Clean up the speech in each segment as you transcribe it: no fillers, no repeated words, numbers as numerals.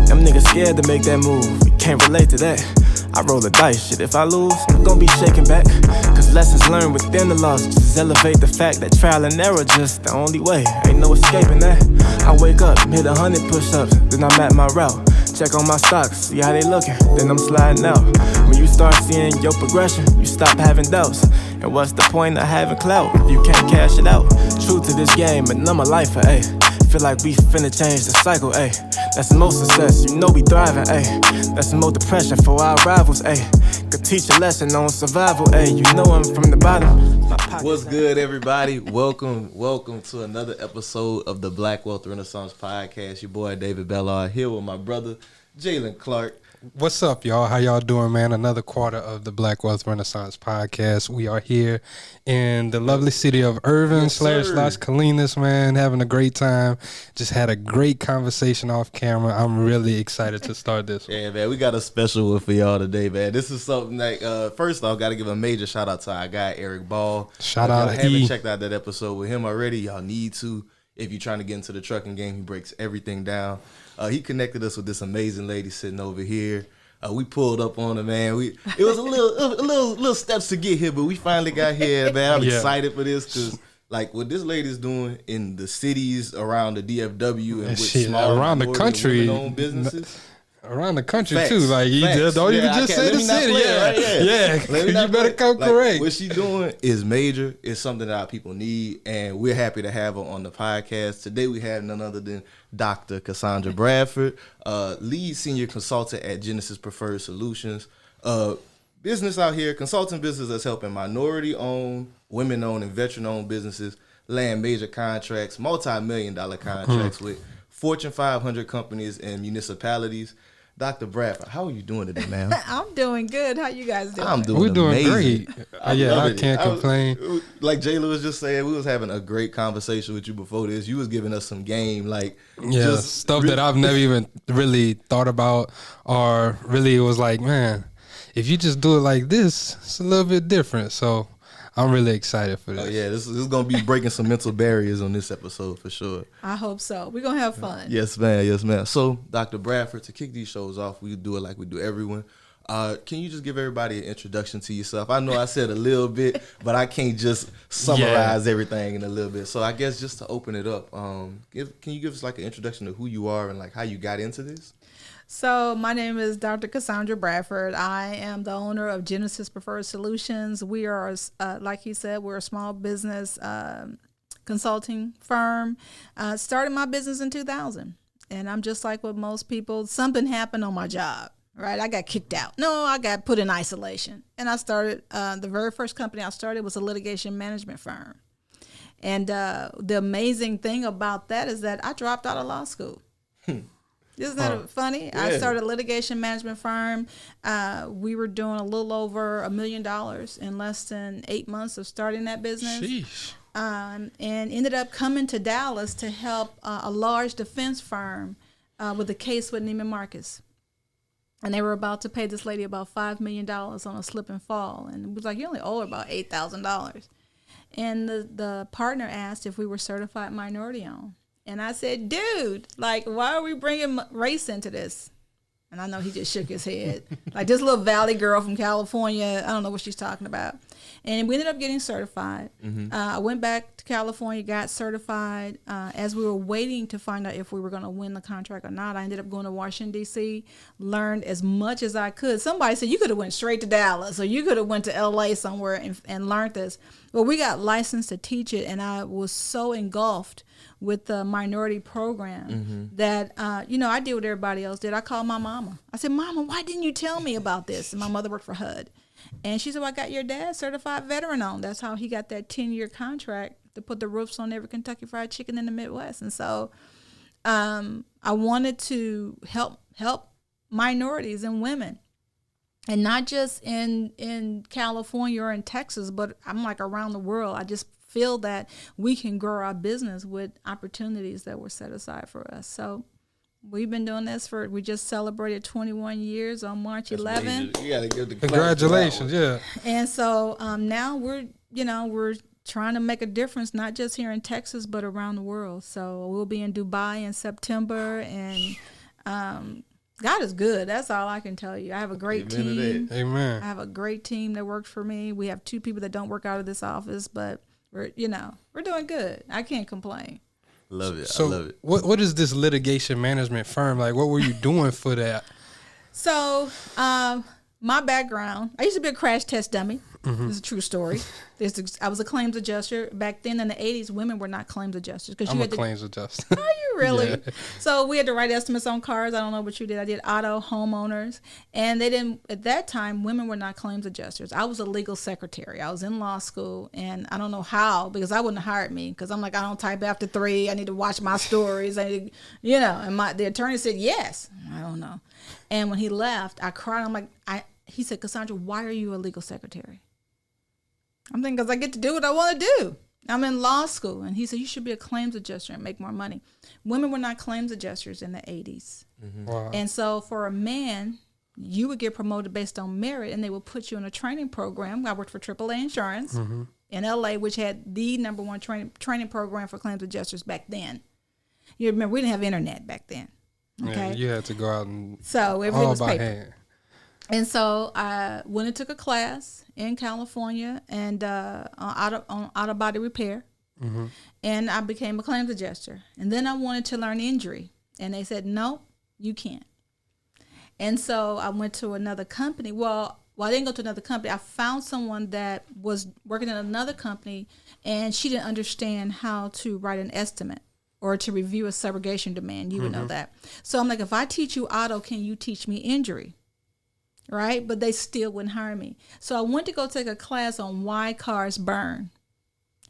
Them niggas scared to make that move, can't relate to that. I roll the dice, shit, if I lose, I'm gon' be shaking back. Cause lessons learned within the loss just elevate the fact that trial and error just the only way, ain't no escaping that. I wake up, hit 100 push-ups, then I'm at my route. Check on my stocks, see how they looking, then I'm sliding out. When you start seeing your progression, you stop having doubts. And what's the point of having clout if you can't cash it out? True to this game, and I'm a lifer, ayy. Feel like we finna change the cycle, ayy. That's the most success, you know we thriving, ayy. That's the most depression for our rivals, ayy. Could teach a lesson on survival, ayy. You know I'm from the bottom. What's good, everybody? Welcome to another episode of the Black Wealth Renaissance Podcast. Your boy David Bellard here with my brother Jalen Clark. What's up, y'all? How y'all doing, man? Another quarter of the Black Wealth Renaissance Podcast. We are here in the lovely city of Irving / Las Colinas, man, having a great time. Just had a great conversation off camera. I'm really excited to start this one. Yeah, man, we got a special one for y'all today, man. This is something like, first off, got to give a major shout out to our guy, Eric Ball. Shout out if y'all haven't checked out that episode with him already, y'all need to. If you're trying to get into the trucking game, he breaks everything down. He connected us with this amazing lady sitting over here. We pulled up on her, man. It was a little steps to get here, but we finally got here, man. I'm excited for this because, like, what this lady's doing in the cities around the DFW and with small around the country, women-owned businesses. Around the country, Facts. too. Like, you don't even just say the city. You better come correct. What she's doing is major. It's something that our people need, and we're happy to have her on the podcast. Today, we have none other than Dr. Cassandra Bradford, lead senior consultant at Genesis Preferred Solutions. Business out here, consulting business that's helping minority-owned, women-owned, and veteran-owned businesses land major contracts, multi-million-dollar contracts with Fortune 500 companies and municipalities. Dr. Bradford, how are you doing today, man? I'm doing good. How you guys doing? I'm doing We're doing amazing. great. I can't complain. Like Jayla was just saying, we was having a great conversation with you before this. You was giving us some game, like stuff that I've never even really thought about, or really it was like, man, if you just do it like this, it's a little bit different. So I'm really excited for this. Oh, yeah, this is going to be breaking some mental barriers on this episode for sure. I hope so. We're going to have fun. Yes, ma'am. Yes, ma'am. So, Dr. Bradford, to kick these shows off, we do it like we do everyone. Can you just give everybody an introduction to yourself? I know I said a little bit, but I can't just summarize everything in a little bit. So, I guess just to open it up, can you give us like an introduction to who you are and like how you got into this? So my name is Dr. Cassandra Bradford. I am the owner of Genesis Preferred Solutions. We are, like he said, we're a small business consulting firm. Started my business in 2000. And I'm just like with most people, something happened on my job, right? I got kicked out. No, I got put in isolation. And I started, the very first company I started was a litigation management firm. And the amazing thing about that is that I dropped out of law school. Isn't that funny? Yeah. I started a litigation management firm. We were doing a little over $1 million in less than 8 months of starting that business. Sheesh. And ended up coming to Dallas to help a large defense firm with a case with Neiman Marcus. And they were about to pay this lady about $5 million on a slip and fall. And it was like, you only owe her about $8,000. And the partner asked if we were certified minority owned. And I said, dude, like, why are we bringing race into this? And I know he just shook his head. Like this little valley girl from California, I don't know what she's talking about. And we ended up getting certified. Mm-hmm. I went back to California, got certified. As we were waiting to find out if we were going to win the contract or not, I ended up going to Washington, D.C., learned as much as I could. Somebody said, you could have went straight to Dallas or you could have went to L.A. somewhere and learned this. Well, we got licensed to teach it, and I was so engulfed with the minority program that, I did what everybody else did. I called my mama. I said, Mama, why didn't you tell me about this? And my mother worked for HUD. And she said, well, I got your dad certified veteran on. That's how he got that 10-year contract to put the roofs on every Kentucky Fried Chicken in the Midwest. And so I wanted to help minorities and women. And not just in California or in Texas, but I'm like around the world. I just feel that we can grow our business with opportunities that were set aside for us. So we've been doing this we just celebrated 21 years on March 11th. You gotta give the Congratulations, yeah. And so now we're trying to make a difference, not just here in Texas, but around the world. So we'll be in Dubai in September, and God is good. That's all I can tell you. I have a great team. Amen. I have a great team that works for me. We have 2 people that don't work out of this office, but we're doing good. I can't complain. Love it. So I love it. what is this litigation management firm? Like, what were you doing for that? So, my background, I used to be a crash test dummy. This is a true story. I was a claims adjuster. Back then in the 80s, women were not claims adjusters. I'm a claims adjuster. Are you really? Yeah. So we had to write estimates on cars. I don't know what you did. I did auto, homeowners. And they didn't, at that time, women were not claims adjusters. I was a legal secretary. I was in law school. And I don't know how, because I wouldn't have hired me. Because I'm like, I don't type after 3. I need to watch my stories. And the attorney said, yes. I don't know. And when he left, I cried. I'm like, he said, Cassandra, why are you a legal secretary? I'm thinking, because I get to do what I want to do. I'm in law school. And he said, you should be a claims adjuster and make more money. Women were not claims adjusters in the 80s. Wow. And so for a man, you would get promoted based on merit, and they would put you in a training program. I worked for AAA Insurance in LA, which had the #1 training program for claims adjusters back then. You remember, we didn't have internet back then. Okay. Yeah, you had to go out and So everything all was by paper. hand. And so I went and took a class in California and on auto body repair. And I became a claims adjuster. And then I wanted to learn injury. And they said, no, you can't. And so I went to another company. Well, I didn't go to another company. I found someone that was working in another company, and she didn't understand how to write an estimate or to review a subrogation demand. You would know that. So I'm like, if I teach you auto, can you teach me injury? Right? But they still wouldn't hire me. So I went to go take a class on why cars burn.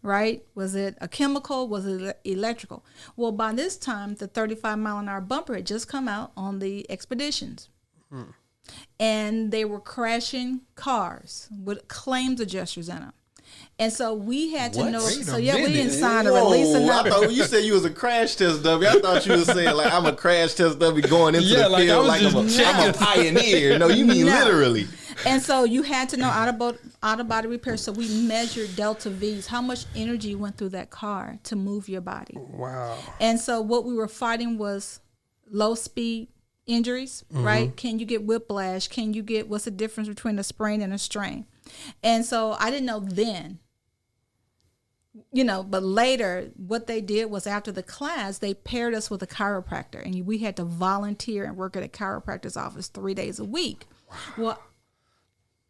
Right? Was it a chemical? Was it electrical? Well, by this time, the 35-mile-an-hour bumper had just come out on the Expeditions. And they were crashing cars with claims adjusters in them. And so we had to know. Wait a So we didn't minute. sign a release or I nothing. thought when you said you was a crash test dummy, I thought you was saying like I'm a crash test dummy going into Yeah, the like, I field was like just I'm a pioneer. No, you mean No. literally. And so you had to know auto body repair. So we measured delta V's, how much energy went through that car to move your body. Wow. And so what we were fighting was low speed injuries, right? Can you get whiplash? Can you get, what's the difference between a sprain and a strain? And so I didn't know then, but later what they did was after the class, they paired us with a chiropractor, and we had to volunteer and work at a chiropractor's office 3 days a week. Well,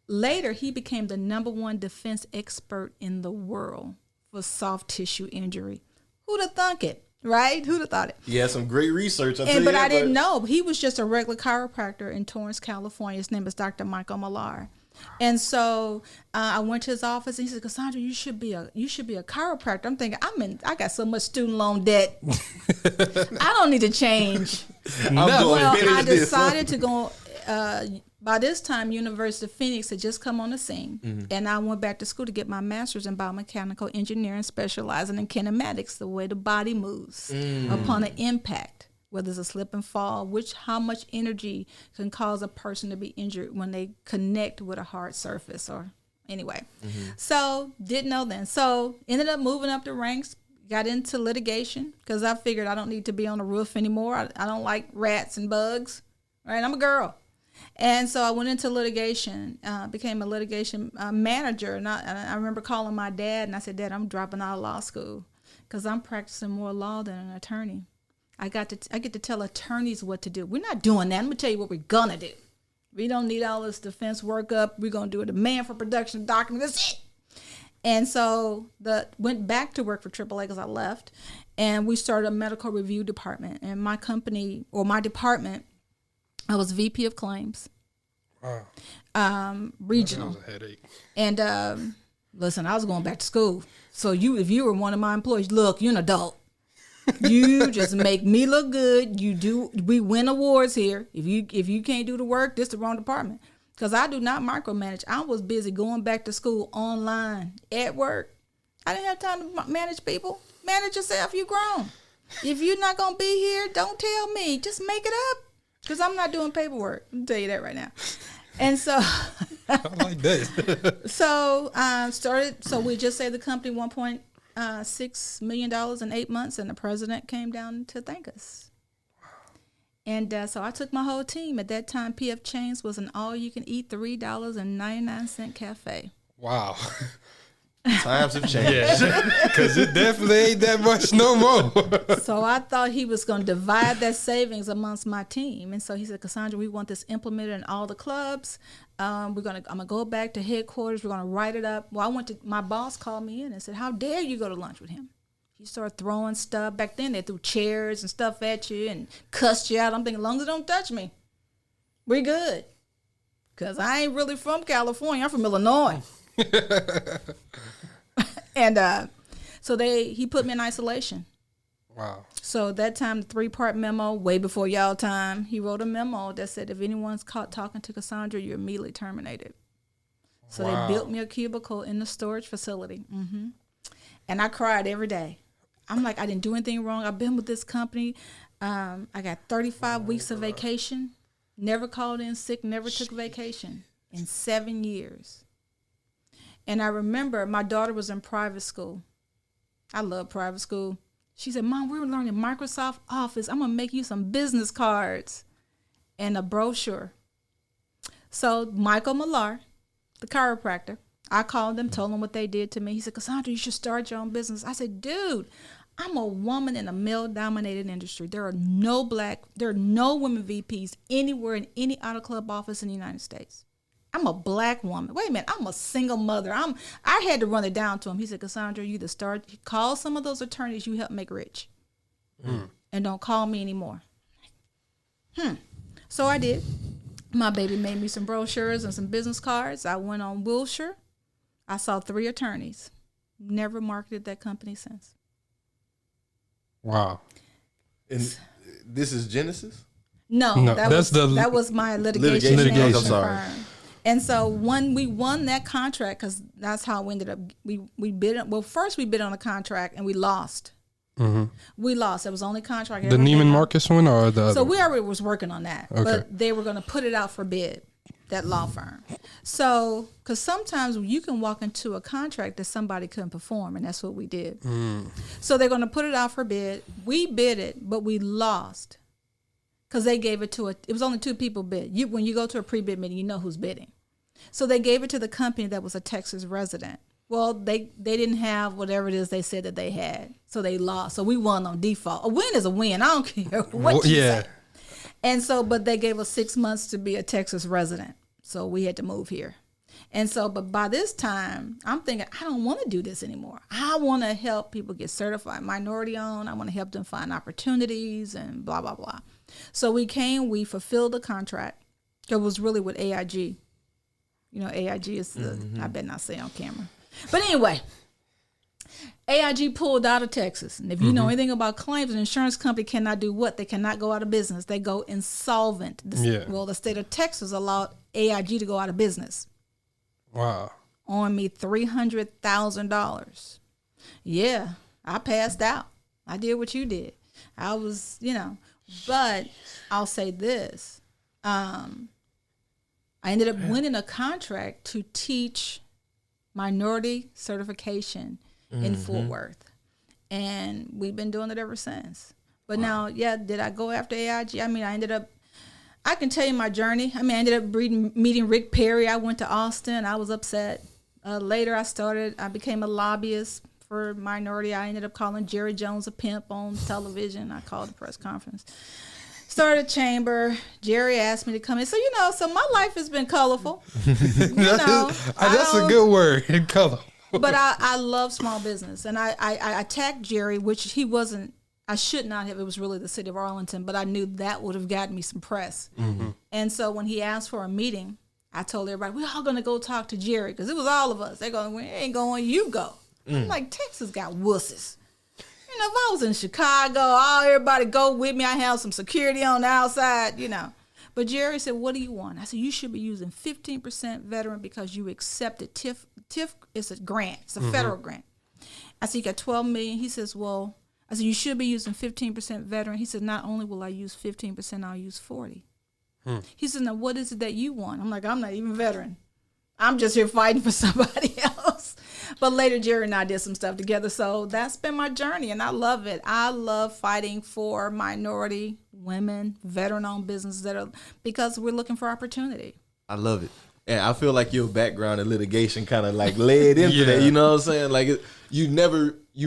later he became the #1 defense expert in the world for soft tissue injury. Who'd have thunk it? Right? Who'd have thought it? You had some great research. But I didn't know. He was just a regular chiropractor in Torrance, California. His name is Dr. Michael Millar. And so I went to his office, and he said, Cassandra, you should be a chiropractor. I'm thinking, I got so much student loan debt. I don't need to change. I decided to go. By this time, University of Phoenix had just come on the scene, and I went back to school to get my master's in biomechanical engineering, specializing in kinematics, the way the body moves upon an impact, whether it's a slip and fall, how much energy can cause a person to be injured when they connect with a hard surface, or anyway. So didn't know then. So ended up moving up the ranks, got into litigation because I figured I don't need to be on the roof anymore. I don't like rats and bugs, right? I'm a girl. And so I went into litigation, became a litigation manager. And I remember calling my dad, and I said, Dad, I'm dropping out of law school because I'm practicing more law than an attorney. I get to tell attorneys what to do. We're not doing that. I'm going to tell you what we're going to do. We don't need all this defense workup. We're going to do a demand for production of documents. That's it. And so went back to work for AAA because I left. And we started a medical review department. And my company, or my department, I was VP of claims. Wow. Regional. That was a headache. And listen, I was going back to school. So if you were one of my employees, look, you're an adult. You just make me look good. We win awards here. If you can't do the work, this is the wrong department. Because I do not micromanage. I was busy going back to school online at work. I didn't have time to manage people. Manage yourself. You grown. If you're not going to be here, don't tell me. Just make it up. Because I'm not doing paperwork. I'll tell you that right now. And so I like that. So we just saved the company $1.6 million in 8 months, and the president came down to thank us. And so I took my whole team. At that time, P.F. Chang's was an all-you-can-eat $3.99 cafe. Wow. Times have changed. Because it definitely ain't that much no more. So I thought he was going to divide that savings amongst my team. And so he said, Cassandra, we want this implemented in all the clubs. I'm going to go back to headquarters. We're going to write it up. Well, my boss called me in and said, how dare you go to lunch with him? He started throwing stuff. Back then, they threw chairs and stuff at you and cussed you out. I'm thinking, as long as it don't touch me, we're good. Because I ain't really from California. I'm from Illinois. And so he put me in isolation. Wow. So that time, the 3-part memo, way before y'all time, he wrote a memo that said, if anyone's caught talking to Cassandra, you're immediately terminated. So Wow. they built me a cubicle in the storage facility. And I cried every day. I'm like, I didn't do anything wrong. I've been with this company. I got 35 weeks of vacation. Never called in sick, never took vacation in 7 years. And I remember my daughter was in private school. I love private school. She said, Mom, we're learning Microsoft Office. I'm going to make you some business cards and a brochure. So Michael Millar, the chiropractor, I called them, told them what they did to me. He said, Cassandra, you should start your own business. I said, dude, I'm a woman in a male-dominated industry. There are no women VPs anywhere in any auto club office in the United States. I'm a black woman. Wait a minute, I'm a single mother. I had to run it down to him. He said, Cassandra, you either call some of those attorneys you helped make rich and don't call me anymore. So I did. My baby made me some brochures and some business cards. I went on Wilshire. I saw 3 attorneys. Never marketed that company since. Wow. And this is Genesis? No, that was my litigation I'm sorry. firm. And so when we won that contract, because that's how we ended up, we bid. Well, first we bid on a contract and we lost. We lost. It was the only contract. The Neiman Marcus one or the other? So we already was working on that, Okay. but they were going to put it out for bid, that law firm. So, because sometimes you can walk into a contract that somebody couldn't perform, and that's what we did. So they're going to put it out for bid. We bid it, but we lost because they gave it to it was only 2 people bid. When you go to a pre-bid meeting, you know who's bidding. So they gave it to the company that was a Texas resident. Well, they didn't have whatever it is they said that they had, so they lost. So we won on default. A win is a win. I don't care what you say. And so, but they gave us 6 months to be a Texas resident. So we had to move here. And so, but by this time, I'm thinking, I don't want to do this anymore. I want to help people get certified minority owned. I want to help them find opportunities and blah, blah, blah. So we fulfilled the contract. It was really with AIG. You know, AIG is I better not say on camera. But anyway, AIG pulled out of Texas. And if you know anything about claims, an insurance company cannot do what? They cannot go out of business. They go insolvent. Well, the state of Texas allowed AIG to go out of business. Wow. On me $300,000. Yeah, I passed out. I did what you did. I was, but I'll say this. I ended up winning a contract to teach minority certification in Fort Worth. And we've been doing it ever since. But now, did I go after AIG? I mean, I can tell you my journey. I ended up meeting Rick Perry. I went to Austin. I was upset. Later, I became a lobbyist for minority. I ended up calling Jerry Jones a pimp on television. I called the press conference. Started a chamber. Jerry asked me to come in. So, so my life has been colorful. That's a good word, colorful. But I love small business. And I attacked Jerry, which he wasn't. I should not have. It was really the city of Arlington, but I knew that would have gotten me some press. And so when he asked for a meeting, I told everybody, we're all going to go talk to Jerry, because it was all of us. They're going, we ain't going, you go. I'm like, Texas got wusses. If I was in Chicago, everybody go with me. I have some security on the outside, But Jerry said, what do you want? I said, you should be using 15% veteran because you accepted TIF. TIF is a grant. It's a federal grant. I said, you got $12 million. He says, well, I said, you should be using 15% veteran. He said, not only will I use 15%, I'll use 40%. He said, now what is it that you want? I'm like, I'm not even veteran. I'm just here fighting for somebody else. But later, Jerry and I did some stuff together. So that's been my journey, and I love it. I love fighting for minority women, veteran-owned businesses because we're looking for opportunity. I love it. And I feel like your background in litigation kind of like led into that. You know what I'm saying? Like you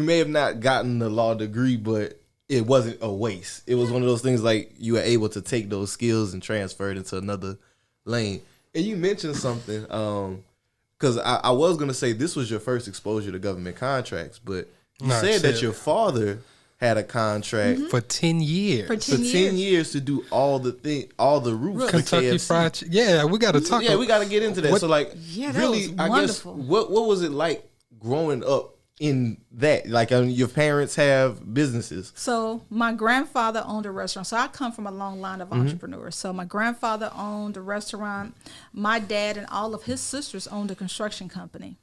may have not gotten the law degree, but it wasn't a waste. It was one of those things like you were able to take those skills and transfer it into another lane. And you mentioned something, because I was going to say this was your first exposure to government contracts, but you said that your father had a contract for 10 years. For 10 years to do all the roofs. Kentucky Fried Chicken. Yeah, we got to talk. Yeah, we got to get into that. What, so like, that really, was I guess wonderful. what was it like growing up in that? Like, your parents have businesses. So my grandfather owned a restaurant. So I come from a long line of entrepreneurs. So my grandfather owned a restaurant. My dad and all of his sisters owned a construction company.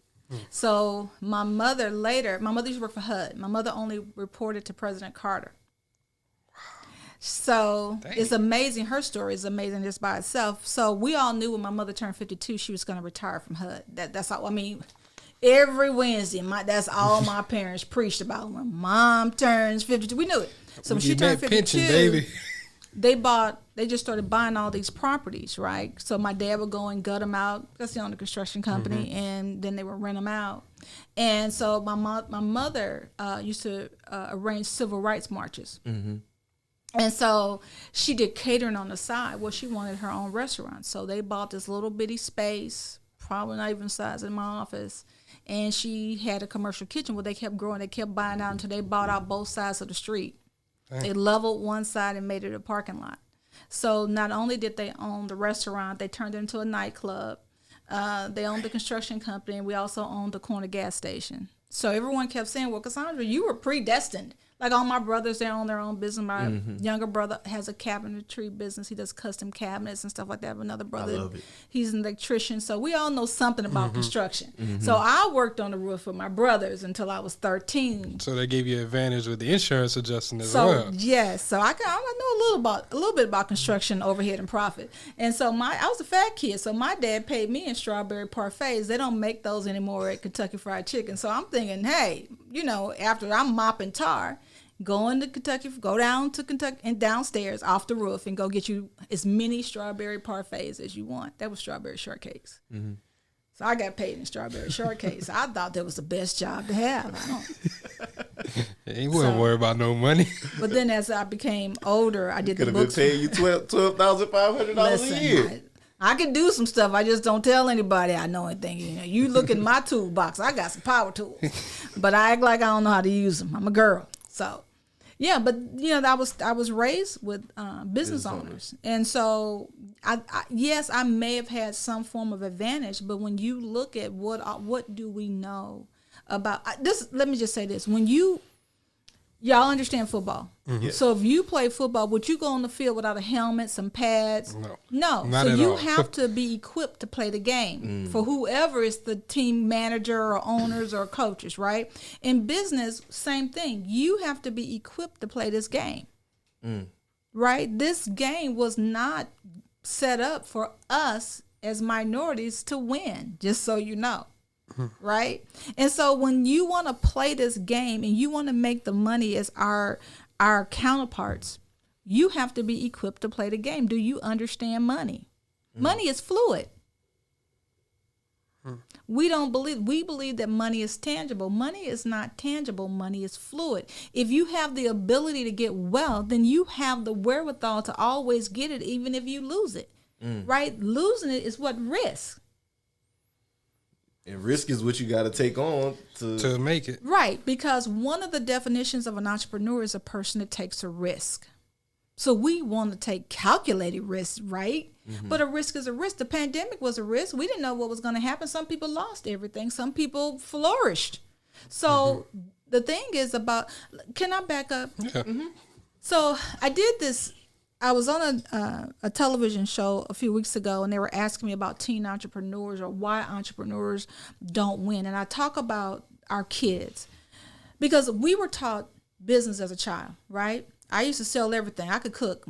So my mother used to work for HUD. My mother only reported to President Carter. So it's amazing. Her story is amazing just by itself. So we all knew when my mother turned 52, she was going to retire from HUD. That's all. I mean, every Wednesday, that's all my parents preached about. When mom turns 52, we knew it. So when she turned 52, baby. They just started buying all these properties, right? So my dad would go and gut them out. That's the only construction company, and then they would rent them out. And so my mother used to arrange civil rights marches. And so she did catering on the side. Well, she wanted her own restaurant. So they bought this little bitty space, probably not even the size of my office. And she had a commercial kitchen where they kept growing. They kept buying out until they bought out both sides of the street. Dang. They leveled one side and made it a parking lot. So not only did they own the restaurant, they turned it into a nightclub. They owned the construction company, and we also owned the corner gas station. So everyone kept saying, well, Cassandra, you were predestined. Like all my brothers, they own their own business. My younger brother has a cabinetry business. He does custom cabinets and stuff like that. Another brother, he's an electrician. So we all know something about construction. So I worked on the roof with my brothers until I was 13. So they gave you advantage with the insurance adjustment as well. Yes, so I know a little bit about construction, overhead, and profit. And so I was a fat kid. So my dad paid me in strawberry parfaits. They don't make those anymore at Kentucky Fried Chicken. So I'm thinking, hey, after I'm mopping tar, go down to Kentucky and downstairs off the roof and go get you as many strawberry parfaits as you want. That was strawberry shortcakes. So I got paid in strawberry shortcakes. I thought that was the best job to have. You wouldn't worry about no money. But then as I became older, I did the books. Could have been paying you $12,500 a year. I can do some stuff. I just don't tell anybody I know anything. You look in my toolbox. I got some power tools, but I act like I don't know how to use them. I'm a girl, so. Yeah, but I was raised with business owners, and so I may have had some form of advantage. But when you look at what do we know about this? Let me just say this: when y'all understand football, so if you play football, would you go on the field without a helmet, some pads? No. Not so at you all. have to be equipped to play the game for whoever is the team manager or owners or coaches, right? In business, same thing. You have to be equipped to play this game, right? This game was not set up for us as minorities to win, just so you know. Right? And so when you want to play this game and you want to make the money as our counterparts, you have to be equipped to play the game. Do you understand money? Money is fluid. We believe that money is tangible. Money is not tangible. Money is fluid. If you have the ability to get wealth, then you have the wherewithal to always get it, even if you lose it. Right? Losing it is what risk. And risk is what you got to take on to make it. Right, because one of the definitions of an entrepreneur is a person that takes a risk. So we want to take calculated risks, right? But a risk is a risk. The pandemic was a risk. We didn't know what was going to happen. Some people lost everything. Some people flourished. So the thing is can I back up? Yeah. So I did this. I was on a television show a few weeks ago, and they were asking me about teen entrepreneurs or why entrepreneurs don't win. And I talk about our kids because we were taught business as a child, right? I used to sell everything. I could cook.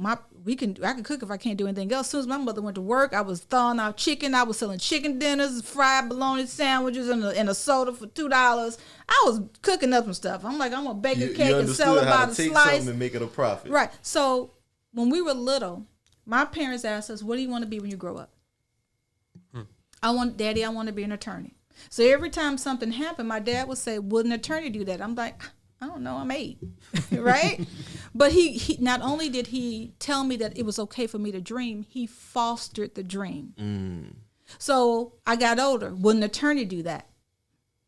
I can cook if I can't do anything else. As soon as my mother went to work, I was thawing out chicken. I was selling chicken dinners, fried bologna sandwiches, and a soda for $2. I was cooking up some stuff. I'm like, I'm gonna bake a cake and sell it by the take slice something and make it a profit. Right. So when we were little, my parents asked us, "What do you want to be when you grow up?" Daddy, I want to be an attorney. So every time something happened, my dad would say, "Would an attorney do that?" I'm like, I don't know, I'm 8, right? But he not only did he tell me that it was okay for me to dream, he fostered the dream. So I got older. Would an attorney do that?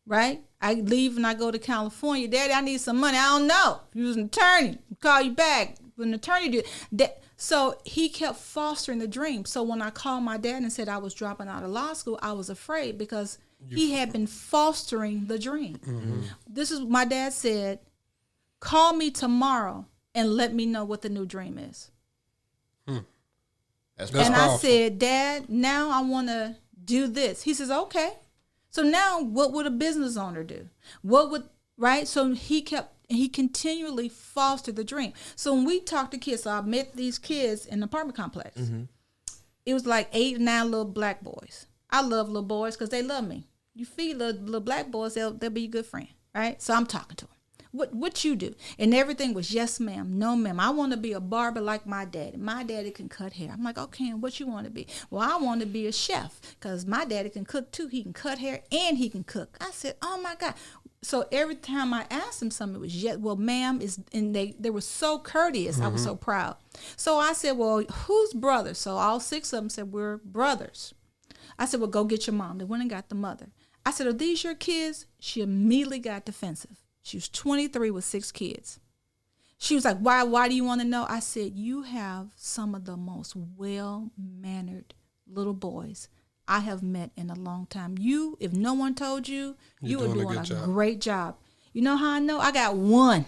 Right? I leave and I go to California. Daddy, I need some money. I don't know. If you was an attorney, I'll call you back. Would an attorney do that? So he kept fostering the dream. So when I called my dad and said I was dropping out of law school, I was afraid because he had been fostering the dream. This is my dad said, call me tomorrow and let me know what the new dream is. That's and powerful. I said, Dad, now I want to do this. He says, okay. So now what would a business owner do? Right? So he continually fostered the dream. So when we talk to kids, so I met these kids in the apartment complex. It was like 8 or 9 little black boys. I love little boys because they love me. You feed little black boys, they'll be a good friend, right? So I'm talking to them. What you do? And everything was yes, ma'am, no, ma'am. I want to be a barber like my daddy. My daddy can cut hair. I'm like, okay, and what you want to be? Well, I want to be a chef because my daddy can cook too. He can cut hair and he can cook. I said, oh my God. So every time I asked him something, it was yes, well, ma'am, and they were so courteous. I was so proud. So I said, well, who's brothers? So all 6 of them said, we're brothers. I said, well, go get your mom. They went and got the mother. I said, are these your kids? She immediately got defensive. She was 23 with 6 kids. She was like, why do you want to know? I said, you have some of the most well-mannered little boys I have met in a long time. If no one told you, you were doing a great job. You know how I know? I got 1.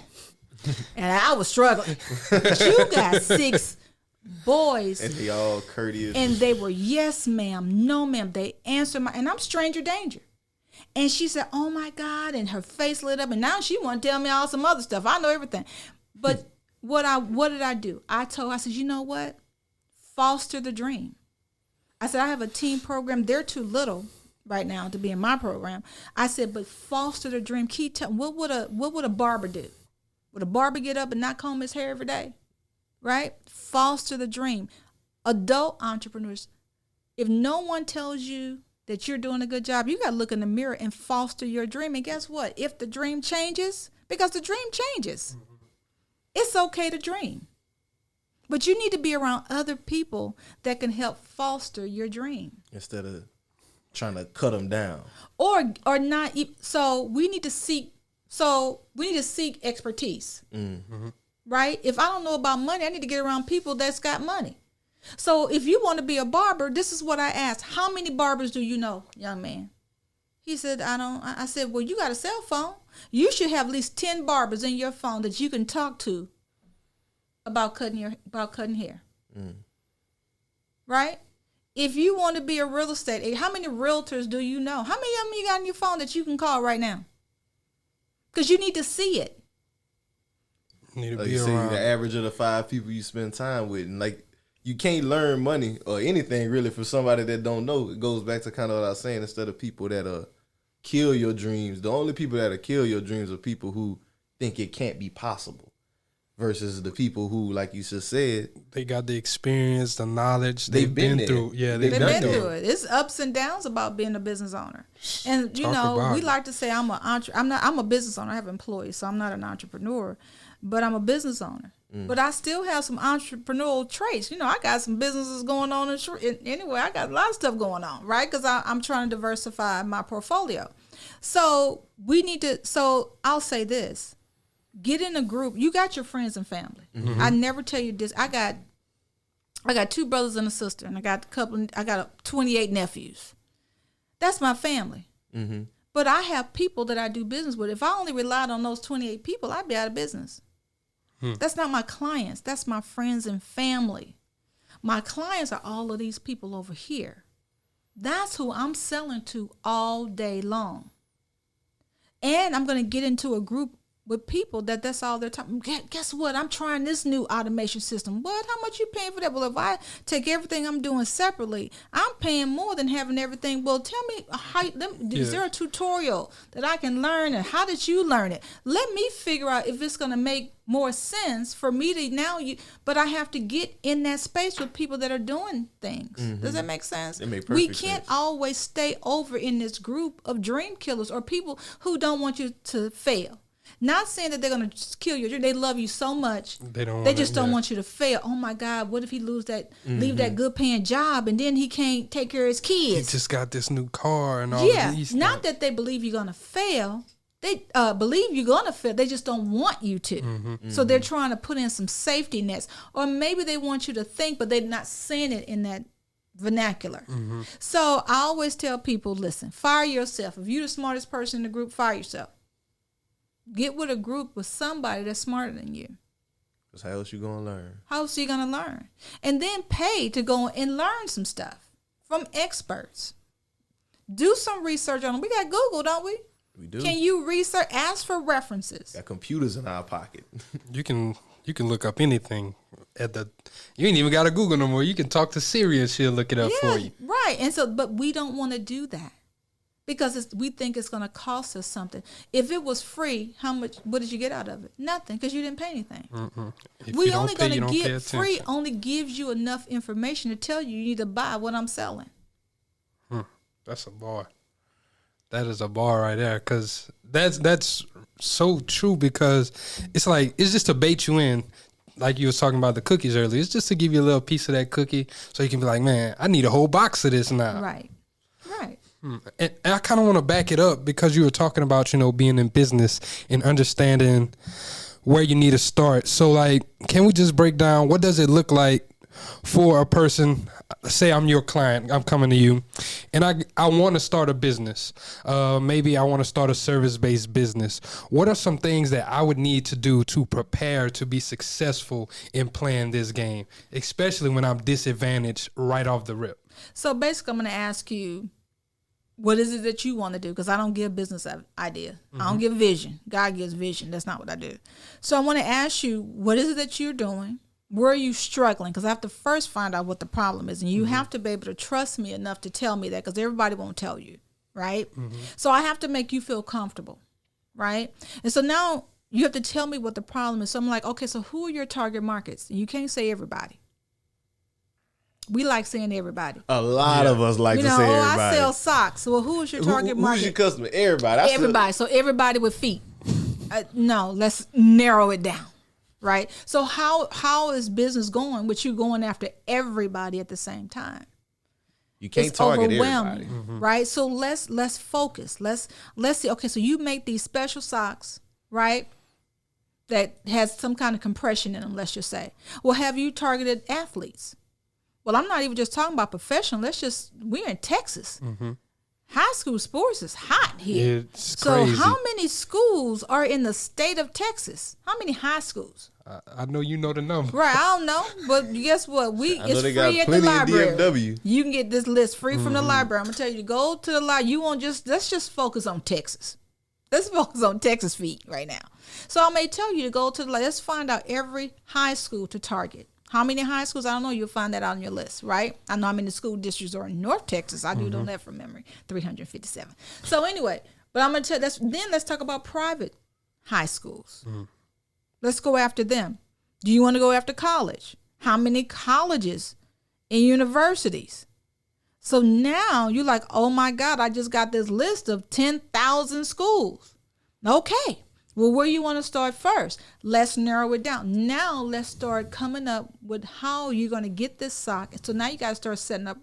And I was struggling. But you got 6 boys. And they all courteous. And they were, yes, ma'am, no, ma'am. They answered and I'm stranger danger. And she said, oh, my God. And her face lit up. And now she want to tell me all some other stuff. I know everything. But what did I do? I said, you know what? Foster the dream. I said, I have a teen program. They're too little right now to be in my program. I said, but foster the dream. What would a barber do? Would a barber get up and not comb his hair every day? Right? Foster the dream. Adult entrepreneurs, if no one tells you that you're doing a good job, you got to look in the mirror and foster your dream. And guess what? If the dream changes, because the dream changes, it's okay to dream. But you need to be around other people that can help foster your dream. Instead of trying to cut them down. Or not. So we need to seek expertise. Right? If I don't know about money, I need to get around people that's got money. So if you want to be a barber, this is what I asked. How many barbers do you know, young man? He said, I don't. I said, well, you got a cell phone. You should have at least 10 barbers in your phone that you can talk to about cutting hair. Right? If you want to be a real estate agent, how many realtors do you know? How many of them you got on your phone that you can call right now? Because you need to see it. Need to Like be you say, around. the average of the 5 people you spend time with, and like you can't learn money or anything really from somebody that don't know. It goes back to kind of what I was saying. Instead of people that kill your dreams, the only people that kill your dreams are people who think it can't be possible, versus the people who, like you just said, They got the experience, the knowledge. They've They've been been there. through. Yeah, They've They've done been that. through it. It's ups and downs about being a business owner. And you Talk know, about we it. like to say I'm a business owner. I have employees, so I'm not an entrepreneur, but I'm a business owner. But I still have some entrepreneurial traits. You know, I got some businesses going on anyway. I got a lot of stuff going on, right? Because I'm trying to diversify my portfolio. So I'll say this. Get in a group. You got your friends and family. I never tell you this. I got 2 brothers and a sister, and I got 28 nephews. That's my family. But I have people that I do business with. If I only relied on those 28 people, I'd be out of business. That's not my clients. That's my friends and family. My clients are all of these people over here. That's who I'm selling to all day long. And I'm going to get into a group with people that's all they're talking. Guess what? I'm trying this new automation system. What? How much you paying for that? Well, if I take everything I'm doing separately, I'm paying more than having everything. Well, tell me, is there a tutorial that I can learn, and how did you learn it? Let me figure out if it's going to make more sense for me to but I have to get in that space with people that are doing things. Does that make sense? It makes We perfect can't sense. always stay over in this group of dream killers or people who don't want you to fail. Not saying that they're going to kill you. They love you so much. They just don't want you to fail. Oh my God, what if he leave that good paying job and then he can't take care of his kids? He just got this new car and all Yeah, these not things. that they believe you're going to fail. They believe you're going to fail. They just don't want you to. So they're trying to put in some safety nets. Or maybe they want you to think, but they're not saying it in that vernacular. So I always tell people, listen, fire yourself. If you're the smartest person in the group, fire yourself. Get with a group with somebody that's smarter than you. Because how else you going to learn? How else are you going to learn? And then pay to go and learn some stuff from experts. Do some research on them. We got Google, don't we? We do. Can you research? Ask for references. Got computers in our pocket. You can look up anything you ain't even got to Google no more. You can talk to Siri and she'll look it up for you. Right. And so, but we don't want to do that because we think it's going to cost us something. If it was free, what did you get out of it? Nothing, because you didn't pay anything. If We you don't only pay, going you to don't pay get attention. free only gives you enough information to tell you need to buy what I'm selling. That's a bar. That is a bar right there, because that's so true, because it's like, it's just to bait you in. Like you was talking about the cookies earlier. It's just to give you a little piece of that cookie so you can be like, man, I need a whole box of this now. Right. And I kind of want to back it up, because you were talking about, being in business and understanding where you need to start. So, like, can we just break down, what does it look like for a person? Say I'm your client, I'm coming to you, and I want to start a business. Maybe I want to start a service-based business. What are some things that I would need to do to prepare to be successful in playing this game, especially when I'm disadvantaged right off the rip? So basically, I'm going to ask you, what is it that you want to do? Because I don't give business idea. I don't give vision. God gives vision. That's not what I do. So I want to ask you, what is it that you're doing? Where are you struggling? Because I have to first find out what the problem is. And you have to be able to trust me enough to tell me that, because everybody won't tell you, right? So I have to make you feel comfortable, right? And so now you have to tell me what the problem is. So I'm like, okay, so who are your target markets? And you can't say everybody. We like saying everybody. A lot of us like to say everybody. I sell socks. Well, who is your target market? Who's your customer? Everybody. Everybody. So everybody with feet. No, let's narrow it down. Right. So how is business going with you going after everybody at the same time? You can't it's target overwhelming, everybody. right? So let's focus. Let's see. Okay, so you make these special socks, right? That has some kind of compression in them. Let's just say. Well, have you targeted athletes? Well, I'm not even just talking about professional. We're in Texas. High school sports is hot here. It's so crazy. how many schools are in the state of Texas? How many high schools? I know you know the number. Right, I don't know, but guess what? I know It's they free got at the plenty in library. DFW. You can get this list free from the library. I'm gonna tell you to go to the library. Let's just focus on Texas. Let's focus on Texas feet right now. So I may tell you to go to the. Let's find out every high school to target. How many high schools? I don't know. You'll find that on your list, right? I know how many school districts are in North Texas. I do know that from memory, 357. So anyway, but I'm gonna tell. Then let's talk about private high schools. Let's go after them. Do you want to go after college? How many colleges and universities? So now you're like, oh my God, I just got this list of 10,000 schools. Okay. Well, where you want to start first? Let's narrow it down. Now let's start coming up with how you're going to get this sock. So now you got to start setting up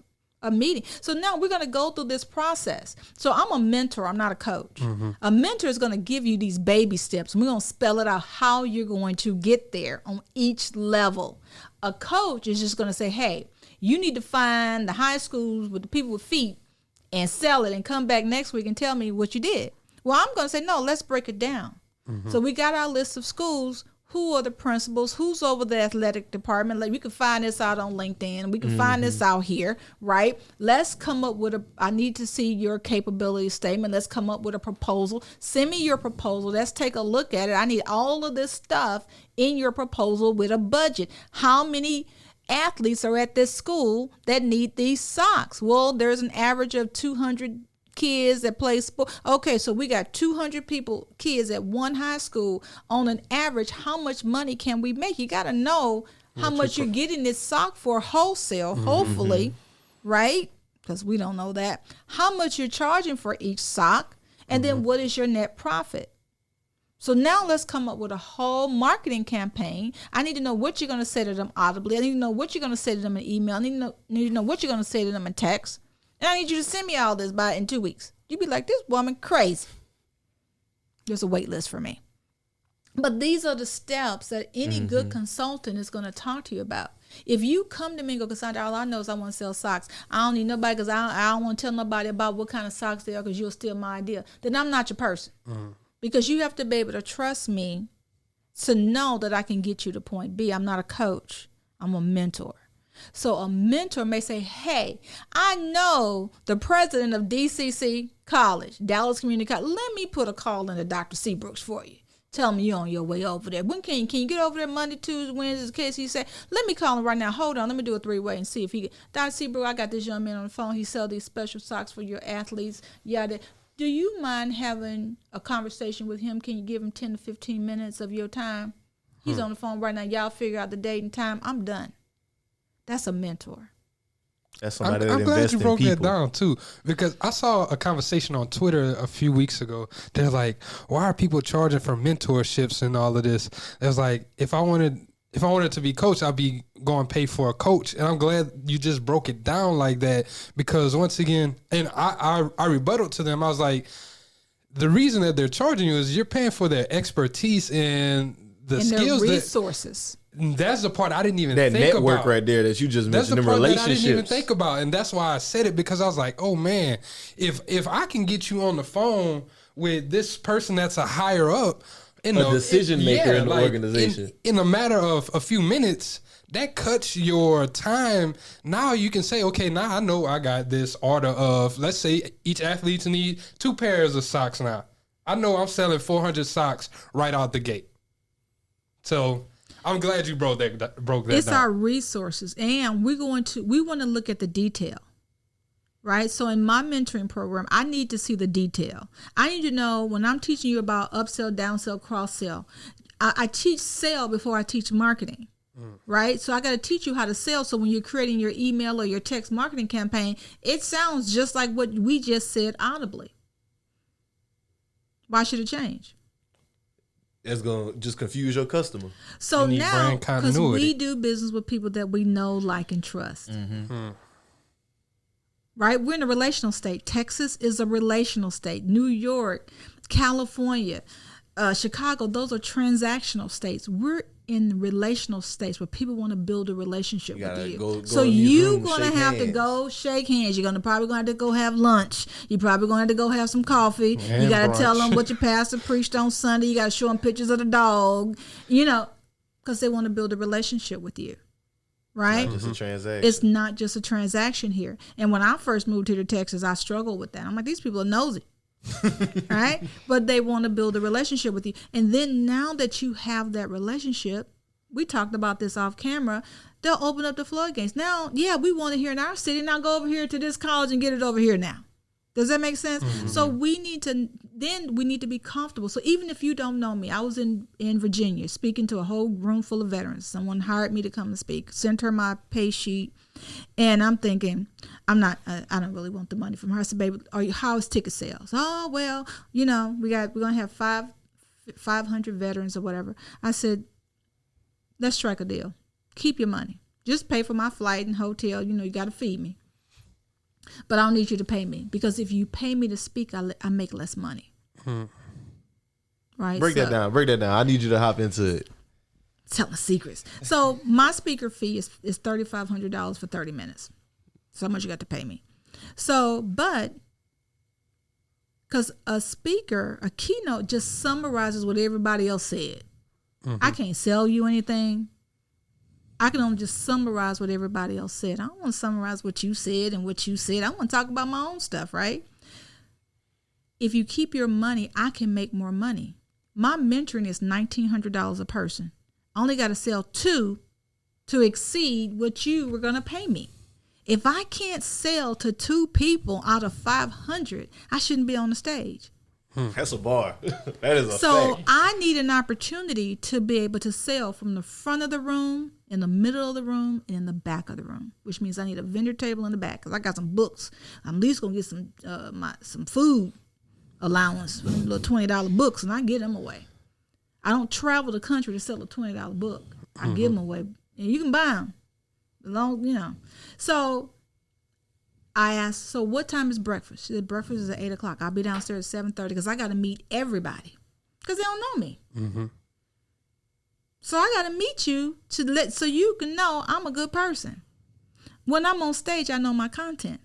a meeting. So now we're going to go through this process. So I'm a mentor. I'm not a coach. A mentor is going to give you these baby steps. We're going to spell it out how you're going to get there on each level. A coach is just going to say, hey, you need to find the high schools with the people with feet and sell it and come back next week and tell me what you did. Well, I'm going to say, no, let's break it down. So we got our list of schools. who are the principals, who's over the athletic department. Like, we can find this out on LinkedIn. We can find this out here, right? Let's come up with I need to see your capability statement. Let's come up with a proposal. Send me your proposal. Let's take a look at it. I need all of this stuff in your proposal with a budget. How many athletes are at this school that need these socks? Well, there's an average of 200 kids that play sport. Okay, so we got 200 kids at one high school. On an average, how much money can we make? You got to know how much you're getting this sock for wholesale, hopefully, right? Because we don't know that. How much you're charging for each sock, and then what is your net profit? So now let's come up with a whole marketing campaign. I need to know what you're going to say to them audibly. I need to know what you're going to say to them in email. I need to know what you're going to say to them in text. And I need you to send me all this in 2 weeks. You'd be like, this woman crazy. There's a wait list for me. But these are the steps that any good consultant is going to talk to you about. If you come to me and go, Cassandra, all I know is I want to sell socks. I don't need nobody because I don't want to tell nobody about what kind of socks they are because you'll steal my idea. Then I'm not your person. Because you have to be able to trust me to know that I can get you to point B. I'm not a coach. I'm a mentor. So a mentor may say, hey, I know the president of DCC College, Dallas Community College. Let me put a call into Dr. Seabrooks for you. Tell me you're on your way over there. When can you get over there Monday, Tuesday, Wednesday, in case he say, let me call him right now. Hold on. Let me do a 3-way and see if he Dr. Seabrooks, I got this young man on the phone. He sells these special socks for your athletes. Yada. Do you mind having a conversation with him? Can you give him 10 to 15 minutes of your time? He's on the phone right now. Y'all figure out the date and time. I'm done. That's a mentor. That's somebody that I'm glad invests you in broke people. that down too, because I saw a conversation on Twitter a few weeks ago. They're like, "Why are people charging for mentorships and all of this?" It was like, if I wanted to be coached, I'd be going to pay for a coach. And I'm glad you just broke it down like that, because once again, and I rebutted to them. I was like, the reason that they're charging you is you're paying for their expertise and the and skills, their resources. That's the part I didn't even That think network about. right there that you just That's mentioned, the the part relationships. that I didn't even think about, and that's why I said it, because I was like, oh man, if I can get you on the phone with this person that's a higher up, A decision maker in the organization. in a matter of a few minutes, that cuts your time. Now you can say, okay, now I know I got this order of, let's say each athlete need 2 pairs of socks now. I know I'm selling 400 socks right out the gate. So I'm glad you broke that It's down. our resources, and we want to look at the detail, right? So in my mentoring program, I need to see the detail. I need to know when I'm teaching you about upsell, downsell, cross sell. I teach sell before I teach marketing, right? So I got to teach you how to sell. So when you're creating your email or your text marketing campaign, it sounds just like what we just said audibly. Why should it change? That's going to just confuse your customer. So You need now, brand because continuity. we do business with people that we know, like, and trust. Right? We're in a relational state. Texas is a relational state. New York, California, Chicago, those are transactional states. We're in relational states where people want to build a relationship You with gotta you. go So in these you're rooms, going to shake have to hands. go shake hands. You're probably going to have to go have lunch. You're probably going to have to go have some coffee. And you got to brunch. tell them what your pastor preached on Sunday. You got to show them pictures of the dog, because they want to build a relationship with you. Right? Not just a transaction. It's not just a transaction here. And when I first moved here to Texas, I struggled with that. I'm like, these people are nosy. Right? But they want to build a relationship with you. And then now that you have that relationship, we talked about this off camera, they'll open up the floodgates. Now, yeah, we want it here in our city. Now go over here to this college and get it over here now. Does that make sense? So we need to be comfortable. So even if you don't know me, I was in Virginia speaking to a whole room full of veterans. Someone hired me to come and speak, sent her my pay sheet. And I'm thinking, I don't really want the money from her. I said, baby, how is ticket sales? Oh, well, we're going to have 500 veterans or whatever. I said, let's strike a deal. Keep your money. Just pay for my flight and hotel. You got to feed me. But I don't need you to pay me, because if you pay me to speak, I make less money. Right? Break that down. I need you to hop into it. Telling secrets. So my speaker fee is $3,500 for 30 minutes. So much you got to pay me. So, but because a keynote just summarizes what everybody else said. I can't sell you anything. I can only just summarize what everybody else said. I don't want to summarize what you said and what you said. I want to talk about my own stuff, right? If you keep your money, I can make more money. My mentoring is $1,900 a person. I only got to sell 2 to exceed what you were going to pay me. If I can't sell to 2 people out of 500, I shouldn't be on the stage. That's a bar. That is a So fact. I need an opportunity to be able to sell from the front of the room, in the middle of the room, and in the back of the room, which means I need a vendor table in the back because I got some books. I'm at least going to get some food allowance, little $20 books, and I get them away. I don't travel the country to sell a $20 book. I give them away, and you can buy them, So I asked, so what time is breakfast? She said, breakfast is at 8 o'clock. I'll be downstairs at 7:30 because I got to meet everybody because they don't know me. Mm-hmm. So I got to meet you so you can know I'm a good person. When I'm on stage, I know my content.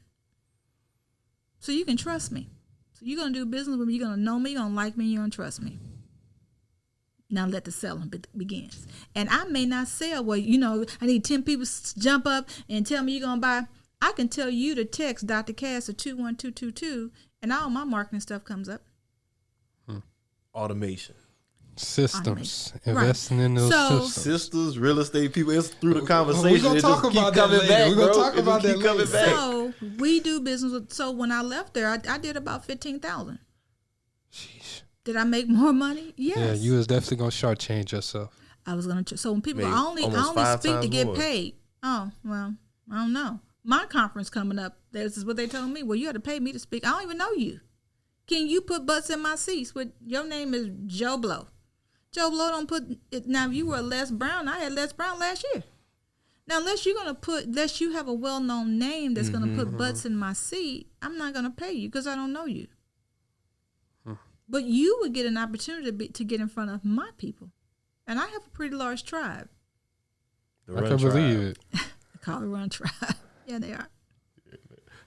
So you can trust me. So you're going to do business with me. You're going to know me. You're going to like me. You're going to trust me. Now let the selling begins. And I may not sell. Well, I need 10 people to jump up and tell me you're going to buy. I can tell you to text Dr. Cass at 21222 and all my marketing stuff comes up. Automation. Systems. Right. Investing in those systems. Sisters, real estate people, it's through the conversation. We're going to talk about that later. We're going to talk about that later. So we do business with, so when I left there, I did about $15,000. Sheesh. Did I make more money? Yes. Yeah, you was definitely going to shortchange yourself. I was going to. So when people, Made I only almost speak 5 to times get more. paid. Oh, well, I don't know. My conference coming up, this is what they told me. Well, you had to pay me to speak. I don't even know you. Can you put butts in my seats? Your name is Joe Blow. Joe Blow don't put it. Now, if you were Les Brown, I had Les Brown last year. Now, unless you have a well-known name that's going to put butts in my seat, I'm not going to pay you because I don't know you. But you would get an opportunity to get in front of my people. And I have a pretty large tribe. I can believe it. The Colorado tribe. Yeah, they are.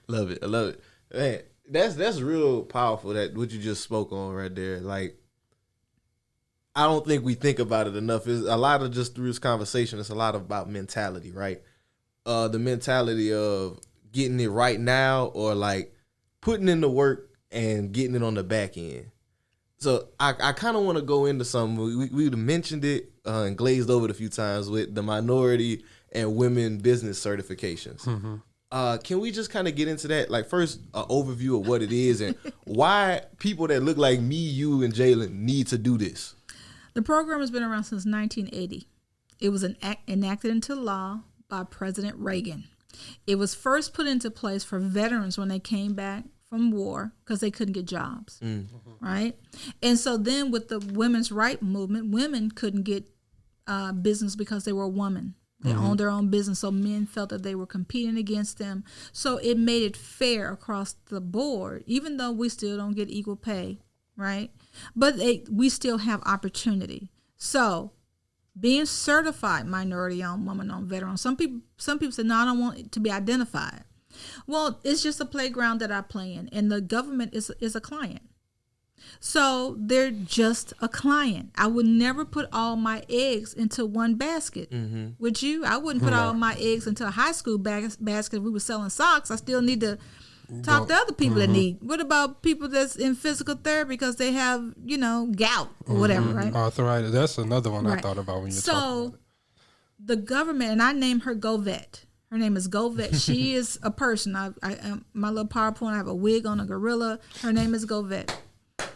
Love it. I love it. Man, that's real powerful, that what you just spoke on right there. Like, I don't think we think about it enough. It's a lot of, just through this conversation, it's a lot about mentality, right? The mentality of getting it right now, or like putting in the work and getting it on the back end. So I kind of want to go into something. We mentioned it and glazed over it a few times with the minority and women business certifications. Mm-hmm. Can we just kind of get into that? Like, first, an overview of what it is and why people that look like me, you, and Jalen need to do this. The program has been around since 1980. It was enacted into law by President Reagan. It was first put into place for veterans when they came back from war because they couldn't get jobs, right? And so then with the women's right movement, women couldn't get business because they were a woman. They owned their own business, so men felt that they were competing against them. So it made it fair across the board, even though we still don't get equal pay, right? But we still have opportunity. So being certified minority-owned, woman-owned, veteran, some people say, no, I don't want it to be identified. Well, it's just a playground that I play in, and the government is a client. So they're just a client. I would never put all my eggs into one basket. Would you? I wouldn't put all my eggs into a high school basket if we were selling socks. I still need to talk to other people that need. What about people that's in physical therapy because they have, gout or whatever, right? Arthritis. That's another one I Right. thought about when you're talking about it. The government, and I named her GoVet. Her name is GoVet. She is a person. I my little PowerPoint, I have a wig on a gorilla. Her name is GoVet,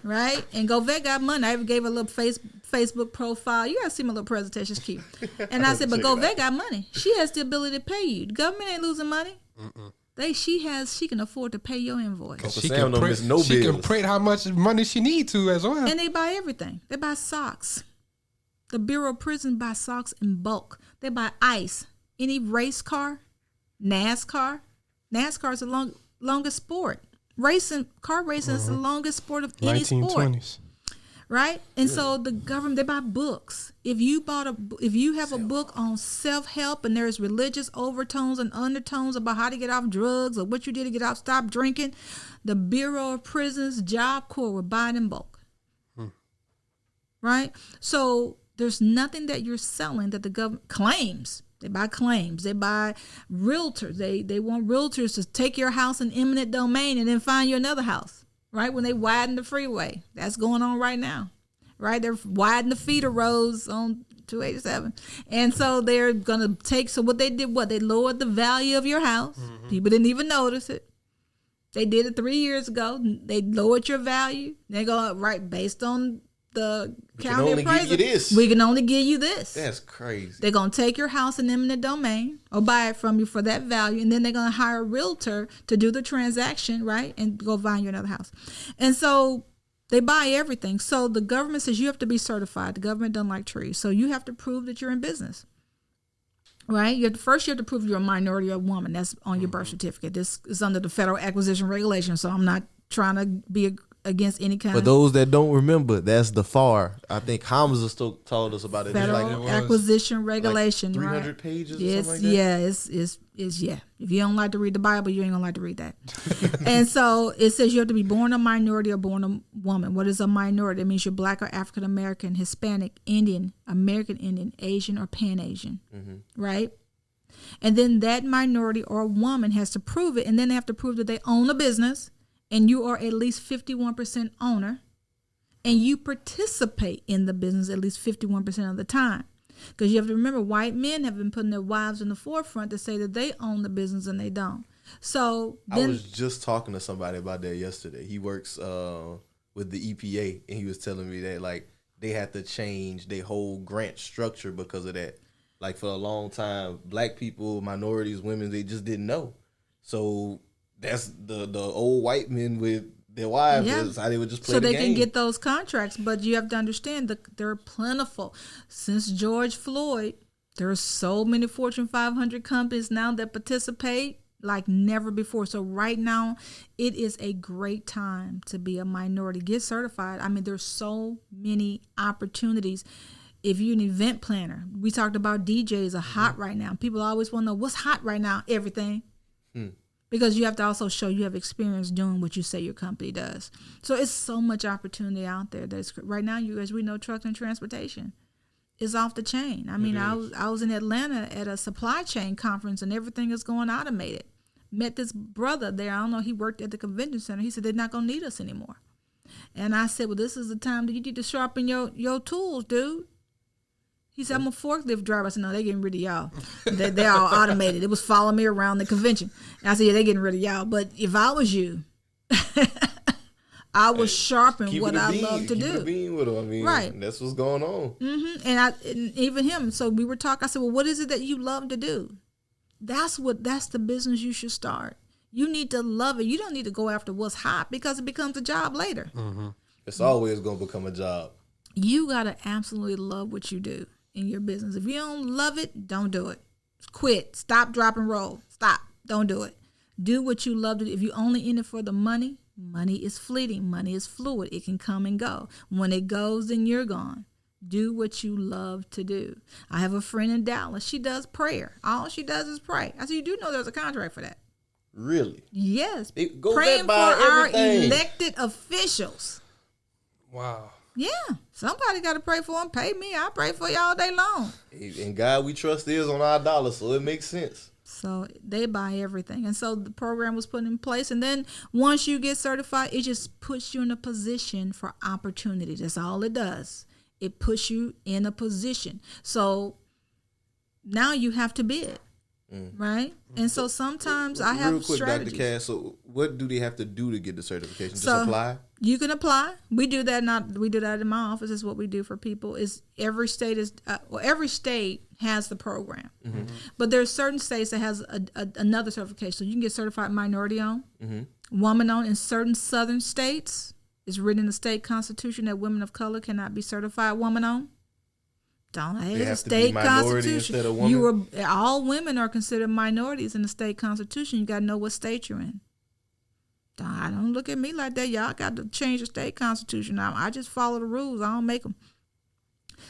right? And GoVet got money. I even gave her a little Facebook profile. You gotta see my little presentation. It's cute. And I said, but GoVet got money. She has the ability to pay you. The government ain't losing money. She can afford to pay your invoice. Uncle She Sam can don't miss no she can bills. print how much money she need to as well. And they buy everything. They buy socks. The Bureau of Prisons buy socks in bulk. They buy ice. Any race car, NASCAR. NASCAR is the longest sport. Car racing is the longest sport of any sport. 1920s. Right? And so the government, they buy books. If you have a book on self-help and there's religious overtones and undertones about how to get off drugs or what you did to stop drinking, the Bureau of Prisons, Job Corps will buy it in bulk. Right? So there's nothing that you're selling that the government claims. They buy claims. They buy realtors. They want realtors to take your house in eminent domain and then find you another house, right? When they widen the freeway. That's going on right now, right? They're widening the feeder roads on 287. And so they're going to take, so what they did, they lowered the value of your house. Mm-hmm. People didn't even notice it. They did it 3 years ago. They lowered your value. They go, right, based on the county appraiser, we can only give you this. That's crazy. They're going to take your house in eminent domain or buy it from you for that value, and then they're going to hire a realtor to do the transaction, right, and go find you another house. And so they buy everything. So the government says you have to be certified. The government doesn't like trees. So you have to prove that you're in business, right? You have to prove you're a minority or a woman. That's on your birth certificate. This is under the federal acquisition regulation, so I'm not trying to be against any kind of... For those that don't remember, that's the FAR. I think Hamza still told us about it. Federal acquisition regulation, like 300 right? pages or it's, something like that? Yeah, it's yeah. If you don't like to read the Bible, you ain't gonna like to read that. And so it says you have to be born a minority or born a woman. What is a minority? It means you're Black or African American, Hispanic, Indian, American Indian, Asian, or Pan-Asian, right? And then that minority or woman has to prove it, and then they have to prove that they own a business, and you are at least 51% owner, and you participate in the business at least 51% of the time. Because you have to remember, white men have been putting their wives in the forefront to say that they own the business and they don't. So then, I was just talking to somebody about that yesterday. He works with the EPA, and he was telling me that like they had to change their whole grant structure because of that. Like for a long time, Black people, minorities, women, they just didn't know. So that's the old white men with their wives. Yeah. That's how they would just play the game. So they can get those contracts, but you have to understand that they're plentiful. Since George Floyd, there are so many Fortune 500 companies now that participate like never before. So right now, it is a great time to be a minority. Get certified. I mean, there's so many opportunities. If you're an event planner, we talked about DJs are hot right now. People always want to know what's hot right now. Everything. Because you have to also show you have experience doing what you say your company does. So it's so much opportunity out there. That's right now, you as we know, truck and transportation is off the chain. I mean, I was in Atlanta at a supply chain conference, and everything is going automated. Met this brother there. I don't know. He worked at the convention center. He said they're not gonna need us anymore. And I said, well, this is the time that you need to sharpen your tools, dude. He said, I'm a forklift driver. I said, no, they're getting rid of y'all. They're all automated. It was following me around the convention. And I said, yeah, they're getting rid of y'all. But if I was you, I would sharpen what I love to do. Keep the beam with them. I mean, right. That's what's going on. Mm-hmm. And even him. So we were talking. I said, well, what is it that you love to do? That's the business you should start. You need to love it. You don't need to go after what's hot because it becomes a job later. Mm-hmm. It's always going to become a job. You got to absolutely love what you do in your business. If you don't love it, don't do it. Quit. Stop, drop, and roll. Stop. Don't do it. Do what you love to do. If you're only in it for the money, money is fleeting. Money is fluid. It can come and go. When it goes, then you're gone. Do what you love to do. I have a friend in Dallas. She does prayer. All she does is pray. I said, you do know there's a contract for that. Really? Yes. It goes praying for our elected officials. Wow. Yeah, somebody got to pray for them. Pay me. I pray for you all day long. And God we trust is on our dollar, so it makes sense. So they buy everything. And so the program was put in place. And then once you get certified, it just puts you in a position for opportunity. That's all it does. It puts you in a position. So now you have to bid. Right? And so sometimes I have strategies. Real quick, Dr. Cass, so what do they have to do to get the certification? Just apply? You can apply. We do that in my office. Is what we do for people. Is every state has the program. Mm-hmm. But there's certain states that has another certification. So you can get certified minority owned, woman owned. In certain southern states, it's written in the state constitution that women of color cannot be certified woman owned. It's a state constitution. All women are considered minorities in the state constitution. You got to know what state you're in. Don't look at me like that. Y'all got to change the state constitution now. I just follow the rules. I don't make them.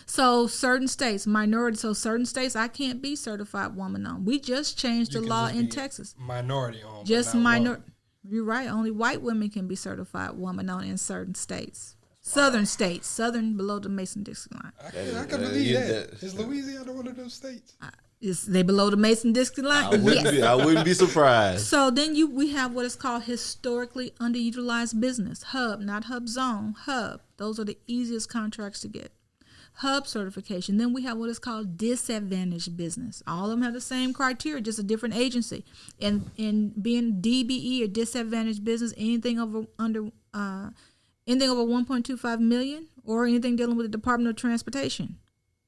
So certain states, minorities. So certain states, I can't be certified woman owned. We just changed the law in Texas. Minority owned. Just minority. You're right. Only white women can be certified woman owned in certain states. Southern states, southern below the Mason-Dixon line. I can believe that. Is Louisiana one of those states? Is they below the Mason-Dixon line? I wouldn't be surprised. So then we have what is called historically underutilized business. Hub, not hub zone, hub. Those are the easiest contracts to get. Hub certification. Then we have what is called disadvantaged business. All of them have the same criteria, just a different agency. And in being DBE or disadvantaged business, anything over 1.25 million or anything dealing with the Department of Transportation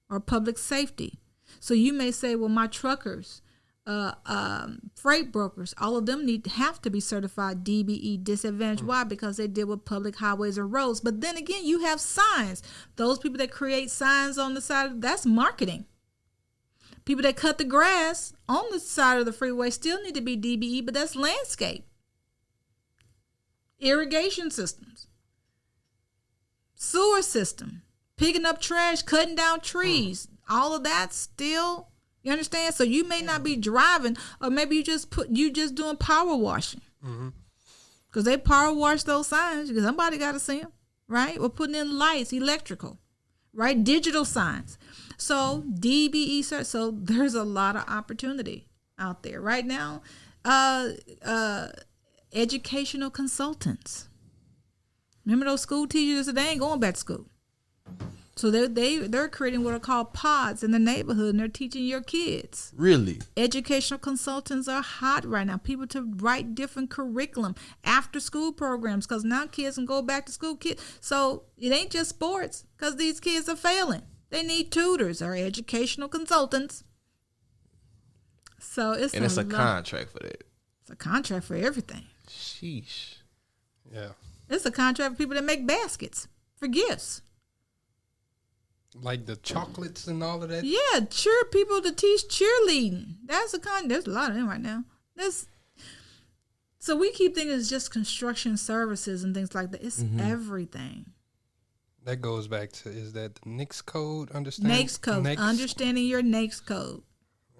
or public safety. So you may say, well, my truckers, freight brokers, all of them have to be certified DBE disadvantaged. Why? Because they deal with public highways or roads. But then again, you have signs. Those people that create signs on the side, that's marketing. People that cut the grass on the side of the freeway still need to be DBE, but that's landscape. Irrigation systems. Sewer system. Picking up trash, cutting down trees. All of that still, you understand? So you may not be driving, or maybe you just doing power washing. Because they power wash those signs, because somebody got to see them, right? We're putting in lights, electrical, right? Digital signs. So DBE, so there's a lot of opportunity out there right now. Educational consultants. Remember those school teachers that they ain't going back to school. So they're creating what are called pods in the neighborhood, and they're teaching your kids. Really? Educational consultants are hot right now. People to write different curriculum, after school programs, because now kids can go back to school. So it ain't just sports, because these kids are failing. They need tutors or educational consultants. So it's a contract for that. It's a contract for everything. Sheesh. Yeah. It's a contract for people that make baskets for gifts. Like the chocolates and all of that? Yeah, people to teach cheerleading. There's a lot of them right now. So we keep thinking it's just construction services and things like that. It's everything. That goes back to, is that the NAICS code? Understanding your NAICS code.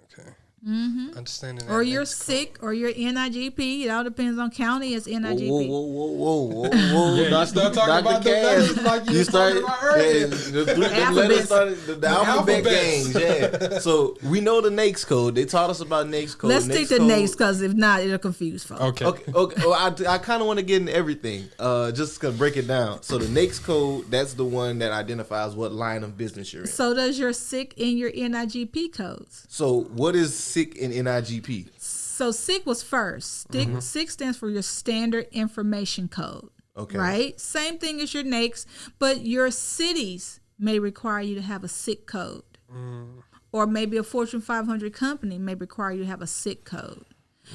Okay. Mm-hmm. Understanding that. Or you're sick, or your NIGP. It all depends on county. It's NIGP. Whoa. Yeah, you start talking about the letters like you started about earlier. The letters started, the alphabet gangs, yeah. So we know the NAICS code. They taught us about NAICS code. Let's stick to NAICS, because if not, it'll confuse folks. Okay. Well, I kind of want to get into everything. Just to break it down. So the NAICS code, that's the one that identifies what line of business you're in. So does your SIC and your NIGP codes. So what is SIC and NIGP? So SIC was first. SIC stands for your Standard Information Code. Okay. Right? Same thing as your NAICS, but your cities may require you to have a SIC code. Or maybe a Fortune 500 company may require you to have a SIC code.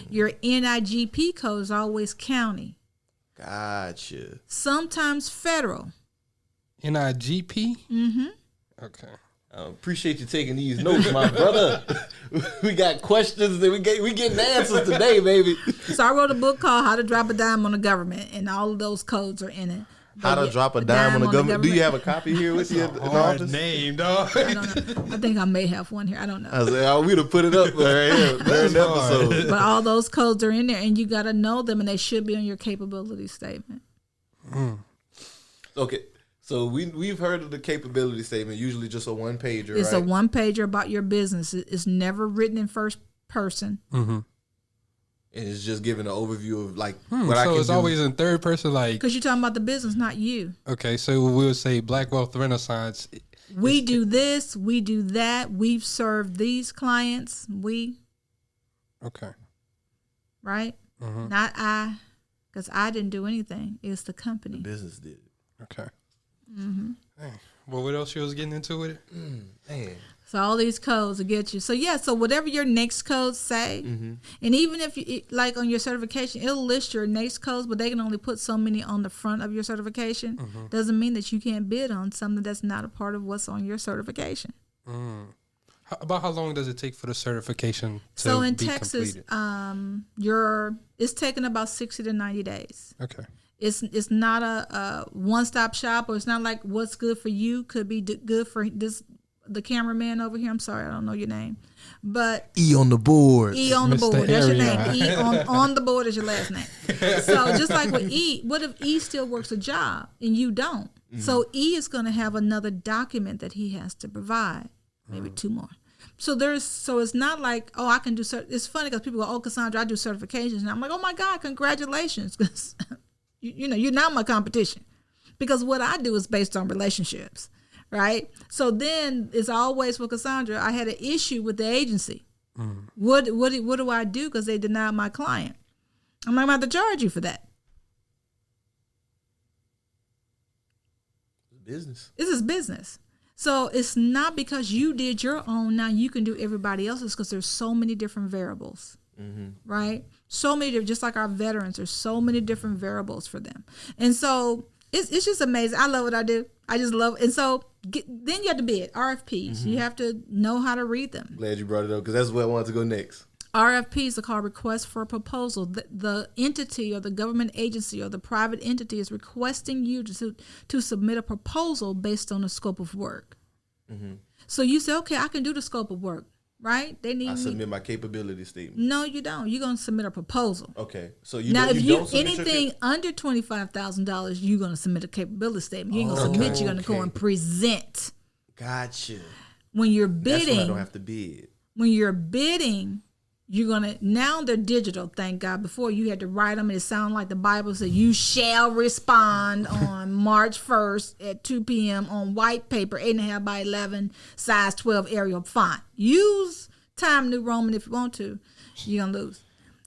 Your NIGP code is always county. Gotcha. Sometimes federal. NIGP? Mm-hmm. Okay. I appreciate you taking these notes, my brother. We got questions and we getting answers today, baby. So I wrote a book called How to Drop a Dime on the Government, and all of those codes are in it. How to drop a dime on the government. Do you have a copy here with you? Hard name, dog. I don't know. I think I may have one here. I don't know. I was like, we'd have put it up right here during the episode. But all those codes are in there, and you got to know them, and they should be on your capability statement. Okay. So we've heard of the capability statement, usually just a one pager. It's right? a one pager about your business. It's never written in first person. Mm-hmm. And it's just giving an overview of like what so I can it's do. always in third person, like. Because you're talking about the business, not you. Okay, so we'll say Black Wealth Renaissance. We do this, we do that. We've served these clients. Okay. Right? Not I, because I didn't do anything. It's the company. The business did. Okay. Dang. Well, what else you was getting into with it? Man. So all these codes will get you. So yeah, so whatever your NAICS codes say, and even if you like on your certification, it'll list your NAICS codes, but they can only put so many on the front of your certification. Doesn't mean that you can't bid on something that's not a part of what's on your certification. About how long does it take for the certification to So in be Texas, completed? it's taking about 60 to 90 days. Okay. It's not a one-stop shop, or it's not like what's good for you could be good for the cameraman over here. I'm sorry, I don't know your name, but E on the board. E on the Mr. board. That's your Area. name. E on the board is your last name. So just like with E, what if E still works a job and you don't? So E is going to have another document that he has to provide, maybe two more. So it's not like, oh, I can do it's funny because people go, oh, Cassandra, I do certifications, and I'm like, oh my God, congratulations, because you're not my competition, because what I do is based on relationships, right? So then it's always for Cassandra, I had an issue with the agency. What do I do because they denied my client? I'm not about to charge you for that. Business. This is business. So it's not because you did your own, now you can do everybody else's, because there's so many different variables, right? So many, just like our veterans, there's so many different variables for them. And so it's just amazing. I love what I do. I just love it. And so then you have to bid, RFPs. You have to know how to read them. Glad you brought it up, because that's where I wanted to go next. RFPs are called requests for a proposal. The entity or the government agency or the private entity is requesting you to submit a proposal based on the scope of work. So you say, okay, I can do the scope of work, right? They need I submit my capability statement. No, you don't. You're going to submit a proposal. Okay. So If you anything under $25,000, you're going to submit a capability statement. You ain't going to submit. You're going to go and present. Gotcha. When you're bidding, that's when I don't have to bid. When you're bidding, you're gonna, now they're digital, thank God. Before you had to write them, and it sounded like the Bible said, you shall respond on March 1st at 2 p.m. on white paper, 8.5 by 11, size 12 Arial font. Use Times New Roman if you want to. You're gonna lose.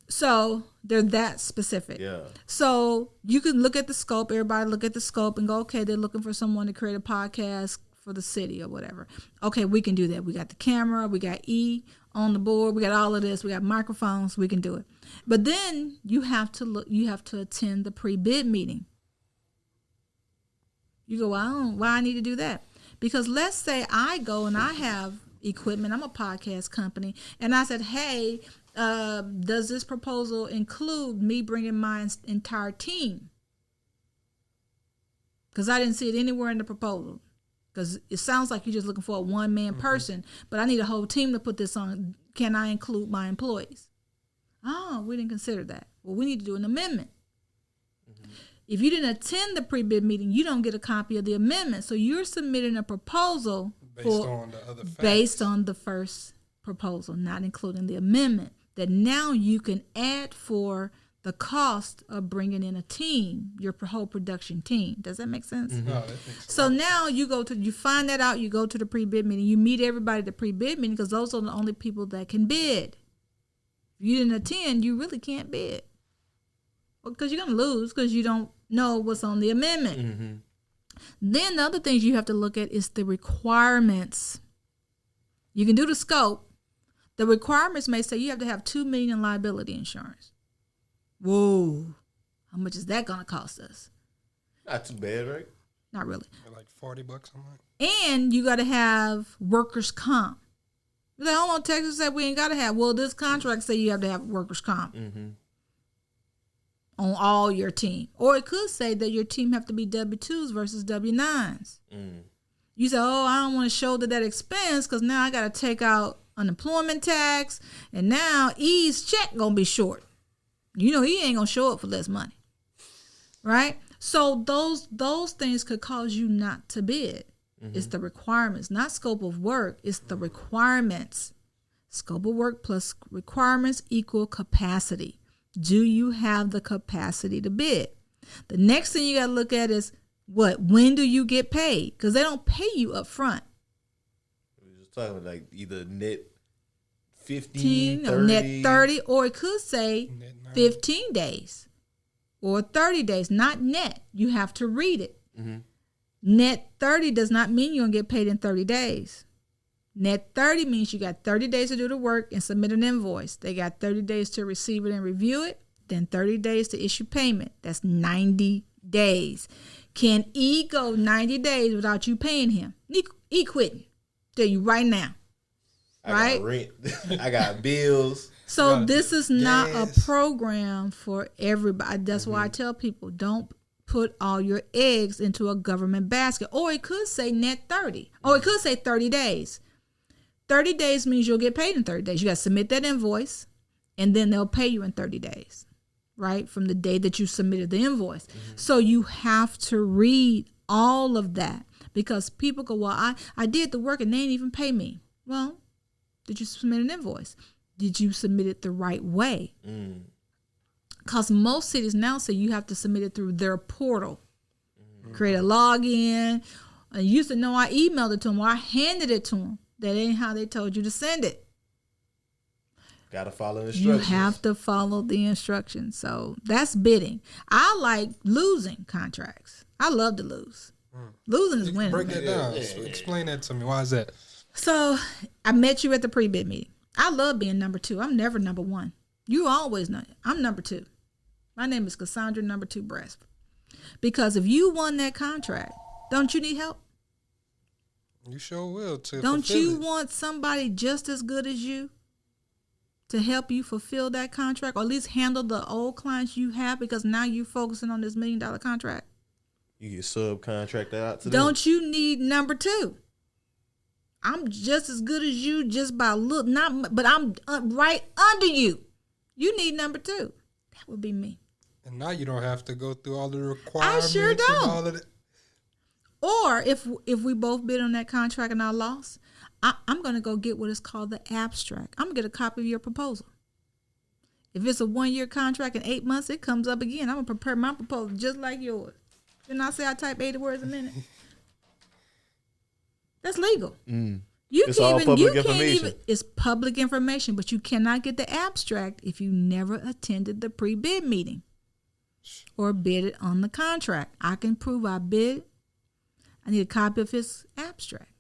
So they're that specific. Yeah. So you can look at the scope, everybody look at the scope and go, okay, they're looking for someone to create a podcast for the city or whatever. Okay, we can do that. We got the camera, we got E on the board, we got all of this, we got microphones, we can do it. But then you have to attend the pre-bid meeting. You go, why I need to do that? Because let's say I go and I have equipment, I'm a podcast company, and I said, hey, does this proposal include me bringing my entire team? Because I didn't see it anywhere in the proposal. Because it sounds like you're just looking for a one-man person, but I need a whole team to put this on. Can I include my employees? Oh, we didn't consider that. Well, we need to do an amendment. If you didn't attend the pre-bid meeting, you don't get a copy of the amendment. So you're submitting a proposal based on the first proposal, not including the amendment, that now you can add for the cost of bringing in a team, your whole production team. Does that make sense? No, that makes sense. So now you find that out, you go to the pre-bid meeting, you meet everybody at the pre-bid meeting, because those are the only people that can bid. If you didn't attend, you really can't bid. Because you're going to lose, because you don't know what's on the amendment. Then the other things you have to look at is the requirements. You can do the scope. The requirements may say you have to have $2 million in liability insurance. Whoa, how much is that going to cost us? Not too bad, right? Not really. Like $40 a month. And you got to have workers' comp. You're like, hold on, Texas said we ain't got to have. Well, this contract say you have to have workers' comp on all your team. Or it could say that your team have to be W-2s versus W-9s. You say, oh, I don't want to shoulder that expense because now I got to take out unemployment tax, and now E's check going to be short. You know he ain't gonna show up for less money, right? So those things could cause you not to bid. It's the requirements, not scope of work. It's the requirements. Scope of work plus requirements equal capacity. Do you have the capacity to bid? The next thing you gotta look at is when do you get paid? Because they don't pay you up front. We're just talking about like either net 15 30. or net 30, or it could say 15 days or 30 days, not net. You have to read it. Net 30 does not mean you're going to get paid in 30 days. Net 30 means you got 30 days to do the work and submit an invoice. They got 30 days to receive it and review it, then 30 days to issue payment. That's 90 days. Can E go 90 days without you paying him? E quitting. Tell you right now. I got rent. I got bills. So this is not a program for everybody. That's why I tell people, don't put all your eggs into a government basket. Or it could say net 30. Or it could say 30 days. 30 days means you'll get paid in 30 days. You got to submit that invoice, and then they'll pay you in 30 days, right? From the day that you submitted the invoice. So you have to read all of that, because people go, well, I did the work and they didn't even pay me. Well, did you submit an invoice? Did you submit it the right way? Because most cities now say you have to submit it through their portal. Create a login. I used to know I emailed it to them or I handed it to them. That ain't how they told you to send it. Got to follow the instructions. You have to follow the instructions. So that's bidding. I like losing contracts. I love to lose. Losing is winning. Break that down. Explain that to me. Why is that? So I met you at the pre-bid meeting. I love being number 2. I'm never number 1. You always know I'm number 2. My name is Cassandra number 2 Bradford. Because if you won that contract, don't you need help? You sure will. Don't you want somebody just as good as you to help you fulfill that contract, or at least handle the old clients you have, because now you're focusing on this $1 million contract? You get subcontracted out to them. Don't you need number 2? I'm just as good as you, just by look, but I'm right under you. You need number 2. That would be me. And now you don't have to go through all the requirements. I sure and don't. all of that. Or if we both bid on that contract and I lost, I'm going to go get what is called the abstract. I'm going to get a copy of your proposal. If it's a 1-year contract in 8 months, it comes up again. I'm going to prepare my proposal just like yours. Didn't I say I type 80 words a minute? That's legal. It's all public information. It's public information, but you cannot get the abstract if you never attended the pre-bid meeting or bidded on the contract. I can prove I bid. I need a copy of his abstract.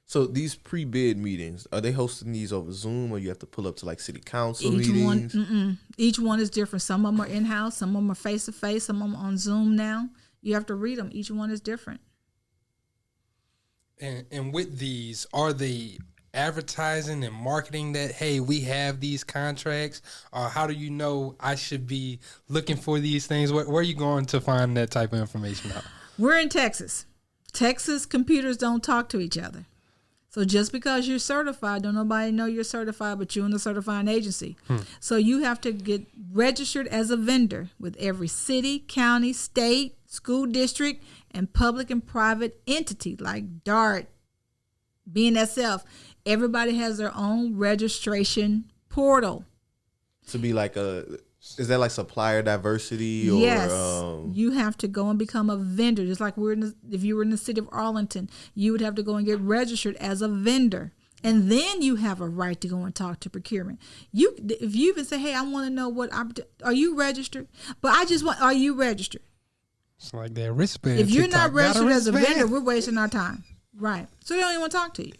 So these pre-bid meetings, are they hosting these over Zoom, or you have to pull up to like city council meetings? Each one is different. Some of them are in-house. Some of them are face-to-face. Some of them on Zoom now. You have to read them. Each one is different. And with these, are they advertising and marketing that, hey, we have these contracts? Or how do you know I should be looking for these things? Where are you going to find that type of information out? We're in Texas. Texas computers don't talk to each other. So just because you're certified, don't nobody know you're certified but you and the certifying agency. So you have to get registered as a vendor with every city, county, state, school district, and public and private entity like DART, BNSF. Everybody has their own registration portal. To be like is that like supplier diversity? Or, yes, you have to go and become a vendor. Just like if you were in the city of Arlington, you would have to go and get registered as a vendor. And then you have a right to go and talk to procurement. If you even say, hey, I want to know are you registered? But are you registered? It's like that wristband. If you're not registered as a vendor, we're wasting our time. Right. So they don't even want to talk to you.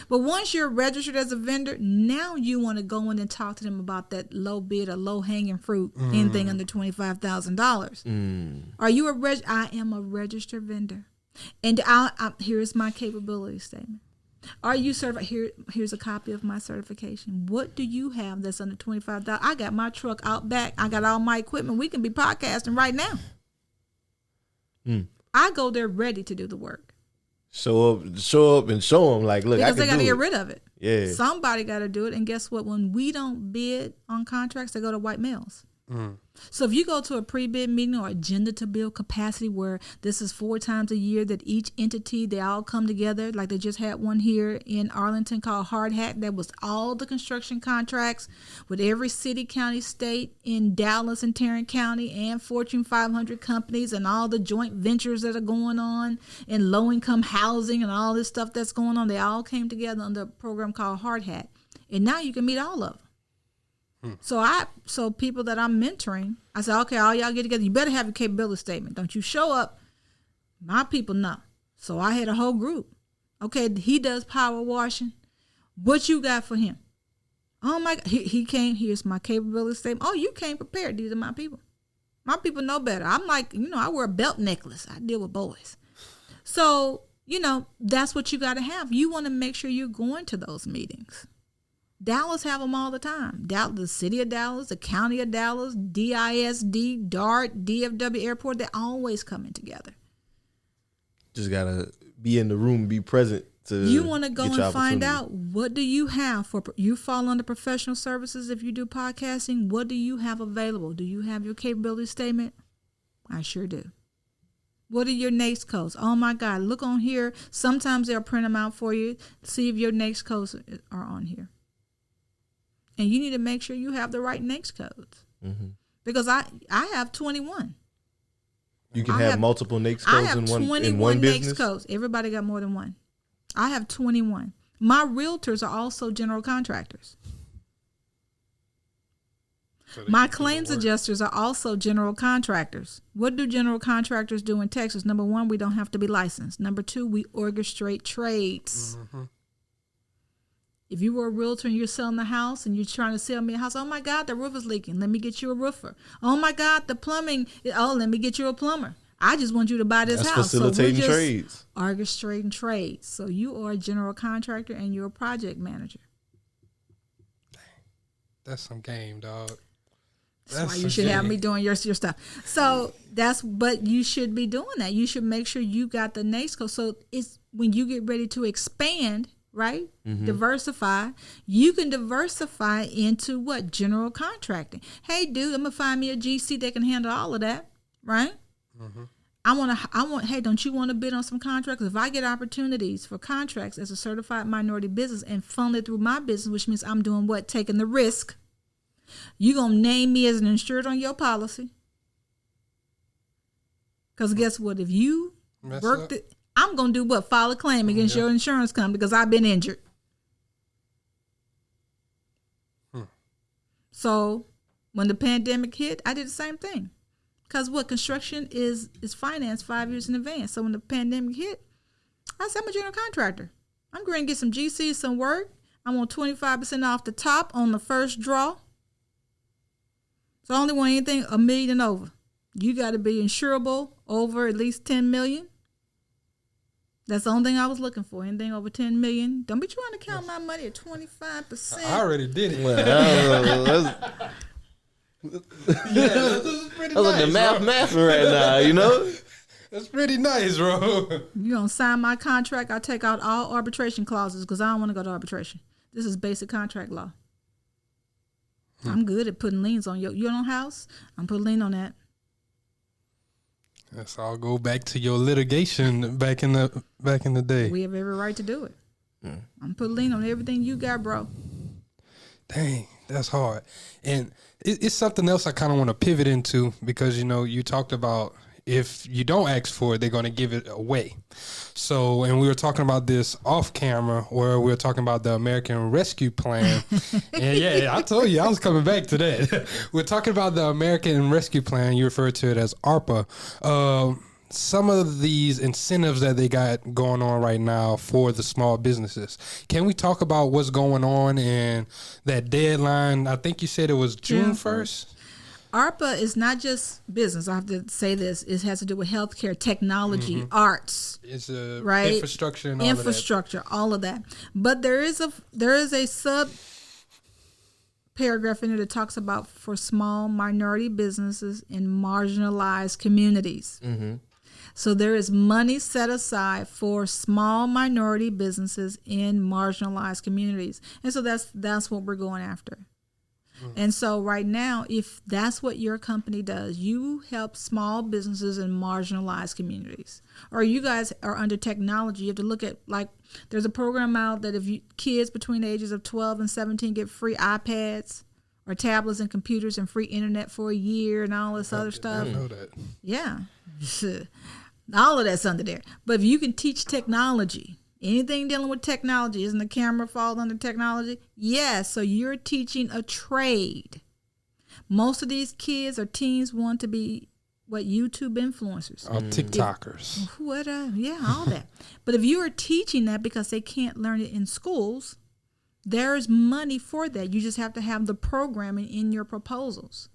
But once you're registered as a vendor, now you want to go in and talk to them about that low bid or low hanging fruit, anything under $25,000. Are you I am a registered vendor. And here's my capability statement. Are you certified? Here's a copy of my certification. What do you have that's under $25,000? I got my truck out back. I got all my equipment. We can be podcasting right now. I go there ready to do the work. Show up and show them like, look, because I can they got to do get it. rid of it. Yeah. Somebody got to do it. And guess what? When we don't bid on contracts, they go to white males. So if you go to a pre-bid meeting or agenda to build capacity where this is 4 times a year that each entity, they all come together, like they just had one here in Arlington called Hard Hat. That was all the construction contracts with every city, county, state in Dallas and Tarrant County and Fortune 500 companies and all the joint ventures that are going on in low-income housing and all this stuff that's going on. They all came together under a program called Hard Hat. And now you can meet all of them. So people that I'm mentoring, I say, okay, all y'all get together. You better have your capability statement. Don't you show up. My people know. So I had a whole group. Okay, he does power washing. What you got for him? Oh my God, he came. Here's my capability statement. Oh, you came prepared. These are my people. My people know better. I'm like, I wear a belt necklace. I deal with boys. So, that's what you got to have. You want to make sure you're going to those meetings. Dallas have them all the time. The city of Dallas, the county of Dallas, DISD, DART, DFW Airport, they're always coming together. Just got to be in the room, be present. You want to go and find out, what do you have you fall under professional services if you do podcasting? What do you have available? Do you have your capability statement? I sure do. What are your NAICS codes? Oh my God, look on here. Sometimes they'll print them out for you. See if your NAICS codes are on here. And you need to make sure you have the right NAICS codes. Mm-hmm. Because I have 21. You can have multiple NAICS codes in one business? NAICS codes. Everybody got more than one. I have 21. My realtors are also general contractors. So my claims adjusters are also general contractors. What do general contractors do in Texas? Number one, we don't have to be licensed. Number two, we orchestrate trades. Mm-hmm. If you were a realtor and you're selling a house and you're trying to sell me a house, oh my God, the roof is leaking. Let me get you a roofer. Oh my God, the plumbing. Oh, let me get you a plumber. I just want you to buy this house. Facilitating trades. Orchestrating trades. So you are a general contractor and you're a project manager. That's some game, dog. That's why you should have me doing your stuff. So but you should be doing that. You should make sure you got the NAICS code. So it's when you get ready to expand, right? Mm-hmm. Diversify. You can diversify into what? General contracting. Hey, dude, I'm gonna find me a GC that can handle all of that, right? Mm-hmm. I want. Hey, don't you want to bid on some contracts? If I get opportunities for contracts as a certified minority business and funnel it through my business, which means I'm doing what? Taking the risk. You gonna name me as an insured on your policy? Because guess what? If you worked it, I'm gonna do what? File a claim against your insurance company because I've been injured. So when the pandemic hit, I did the same thing. Because what? Construction is financed 5 years in advance. So when the pandemic hit, I said, I'm a general contractor. I'm going to get some GCs, some work. I'm on 25% off the top on the first draw. So I only want anything $1 million and over. You got to be insurable over at least $10 million. That's the only thing I was looking for. Anything over $10 million. Don't be trying to count my money at 25%. I already did it. That's pretty nice, like the math right now, you know? That's pretty nice, bro. You gonna sign my contract? I'll take out all arbitration clauses because I don't want to go to arbitration. This is basic contract law. I'm good at putting liens on your own house. I'm putting lien on that. Let's all go back to your litigation back in the day. We have every right to do it. I'm putting lien on everything you got, bro. Dang, that's hard. And it's something else I kind of want to pivot into because, you know, you talked about if you don't ask for it, they're going to give it away. So, and we were talking about this off camera where we were talking about the American Rescue Plan. And yeah, I told you I was coming back to that. We're talking about the American Rescue Plan. You referred to it as ARPA. Some of these incentives that they got going on right now for the small businesses. Can we talk about what's going on and that deadline? I think you said it was June 1st. ARPA is not just business. I have to say this. It has to do with healthcare, technology, arts. It's a right? Infrastructure and all all of that. But there is a sub paragraph in there that talks about for small minority businesses in marginalized communities. Mm-hmm. So there is money set aside for small minority businesses in marginalized communities. And so that's what we're going after. And so right now, if that's what your company does, you help small businesses in marginalized communities. Or you guys are under technology. You have to look at, like, there's a program out that if kids between the ages of 12 and 17 get free iPads or tablets and computers and free internet for a year and all this other stuff. I know that. Yeah. All of that's under there. But if you can teach technology, anything dealing with technology, isn't the camera fall under technology? Yes, so you're teaching a trade. Most of these kids or teens want to be, YouTube influencers. TikTokers. All that. But if you are teaching that because they can't learn it in schools, there's money for that. You just have to have the programming in your proposals.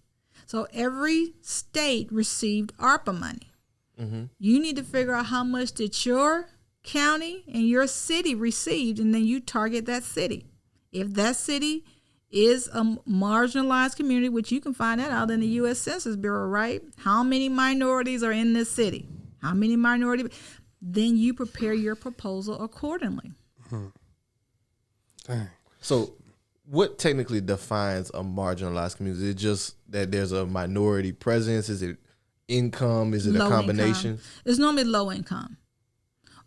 So every state received ARPA money. Mm-hmm. You need to figure out how much did your county and your city received, and then you target that city. If that city is a marginalized community, which you can find that out in the U.S. Census Bureau, right? How many minorities are in this city? How many minorities? Then you prepare your proposal accordingly. Mm-hmm. Dang. So what technically defines a marginalized community? Is it just that there's a minority presence? Is it income? Is it Low a combination? income. It's normally low income.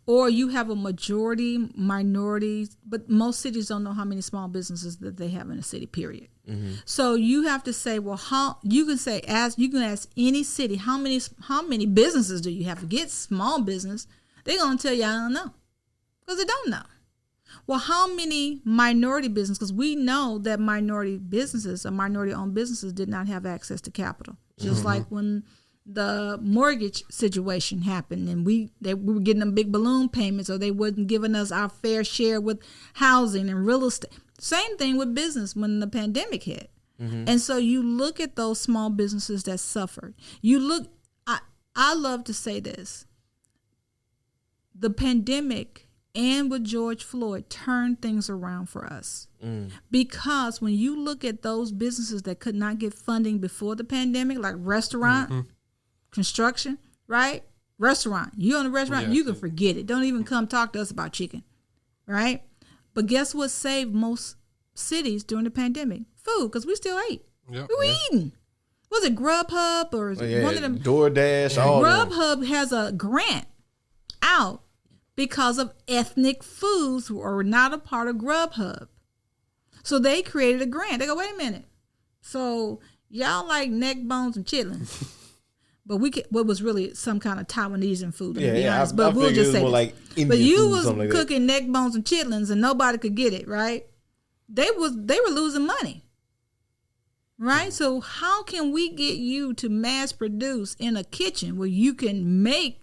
Or you have a majority, minority, but most cities don't know how many small businesses that they have in a city, period. So you have to say, well, you can ask any city, how many businesses do you have? Forget small business. They're going to tell you, I don't know, because they don't know. Well, how many minority businesses? Because we know that minority businesses or minority-owned businesses did not have access to capital. Just like when the mortgage situation happened and we were getting them big balloon payments, or they wasn't giving us our fair share with housing and real estate. Same thing with business when the pandemic hit. And so you look at those small businesses that suffered. I love to say this. The pandemic and with George Floyd turned things around for us. Because when you look at those businesses that could not get funding before the pandemic, like restaurant, construction, right? Restaurant. You own a restaurant, you can forget it. Don't even come talk to us about chicken, right? But guess what saved most cities during the pandemic? Food, because we still ate. We were eating. Was it Grubhub or one of them? DoorDash, all Grubhub has a grant out because of ethnic foods who are not a part of Grubhub. So they created a grant. They go, wait a minute. So y'all like neck bones and chitlins. But what was really some kind of Taiwanese food, to be honest. But we'll just say like but you was like cooking neck bones and chitlins and nobody could get it, right? They were losing money. Right? So how can we get you to mass produce in a kitchen where you can make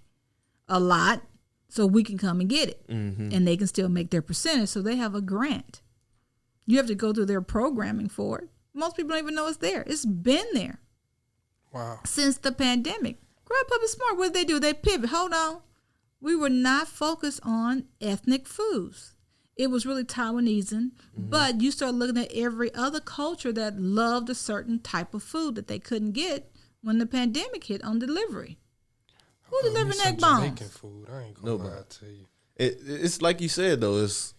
a lot so we can come and get it? And they can still make their percentage. So they have a grant. You have to go through their programming for it. Most people don't even know it's there. It's been there. Wow. Since the pandemic. Grubhub is smart. What did they do? They pivot. Hold on. We were not focused on ethnic foods. It was really Taiwanese. But you start looking at every other culture that loved a certain type of food that they couldn't get when the pandemic hit on delivery. Who delivered neck bones? Jamaican food. I ain't gonna lie to you. It's like you said though. It's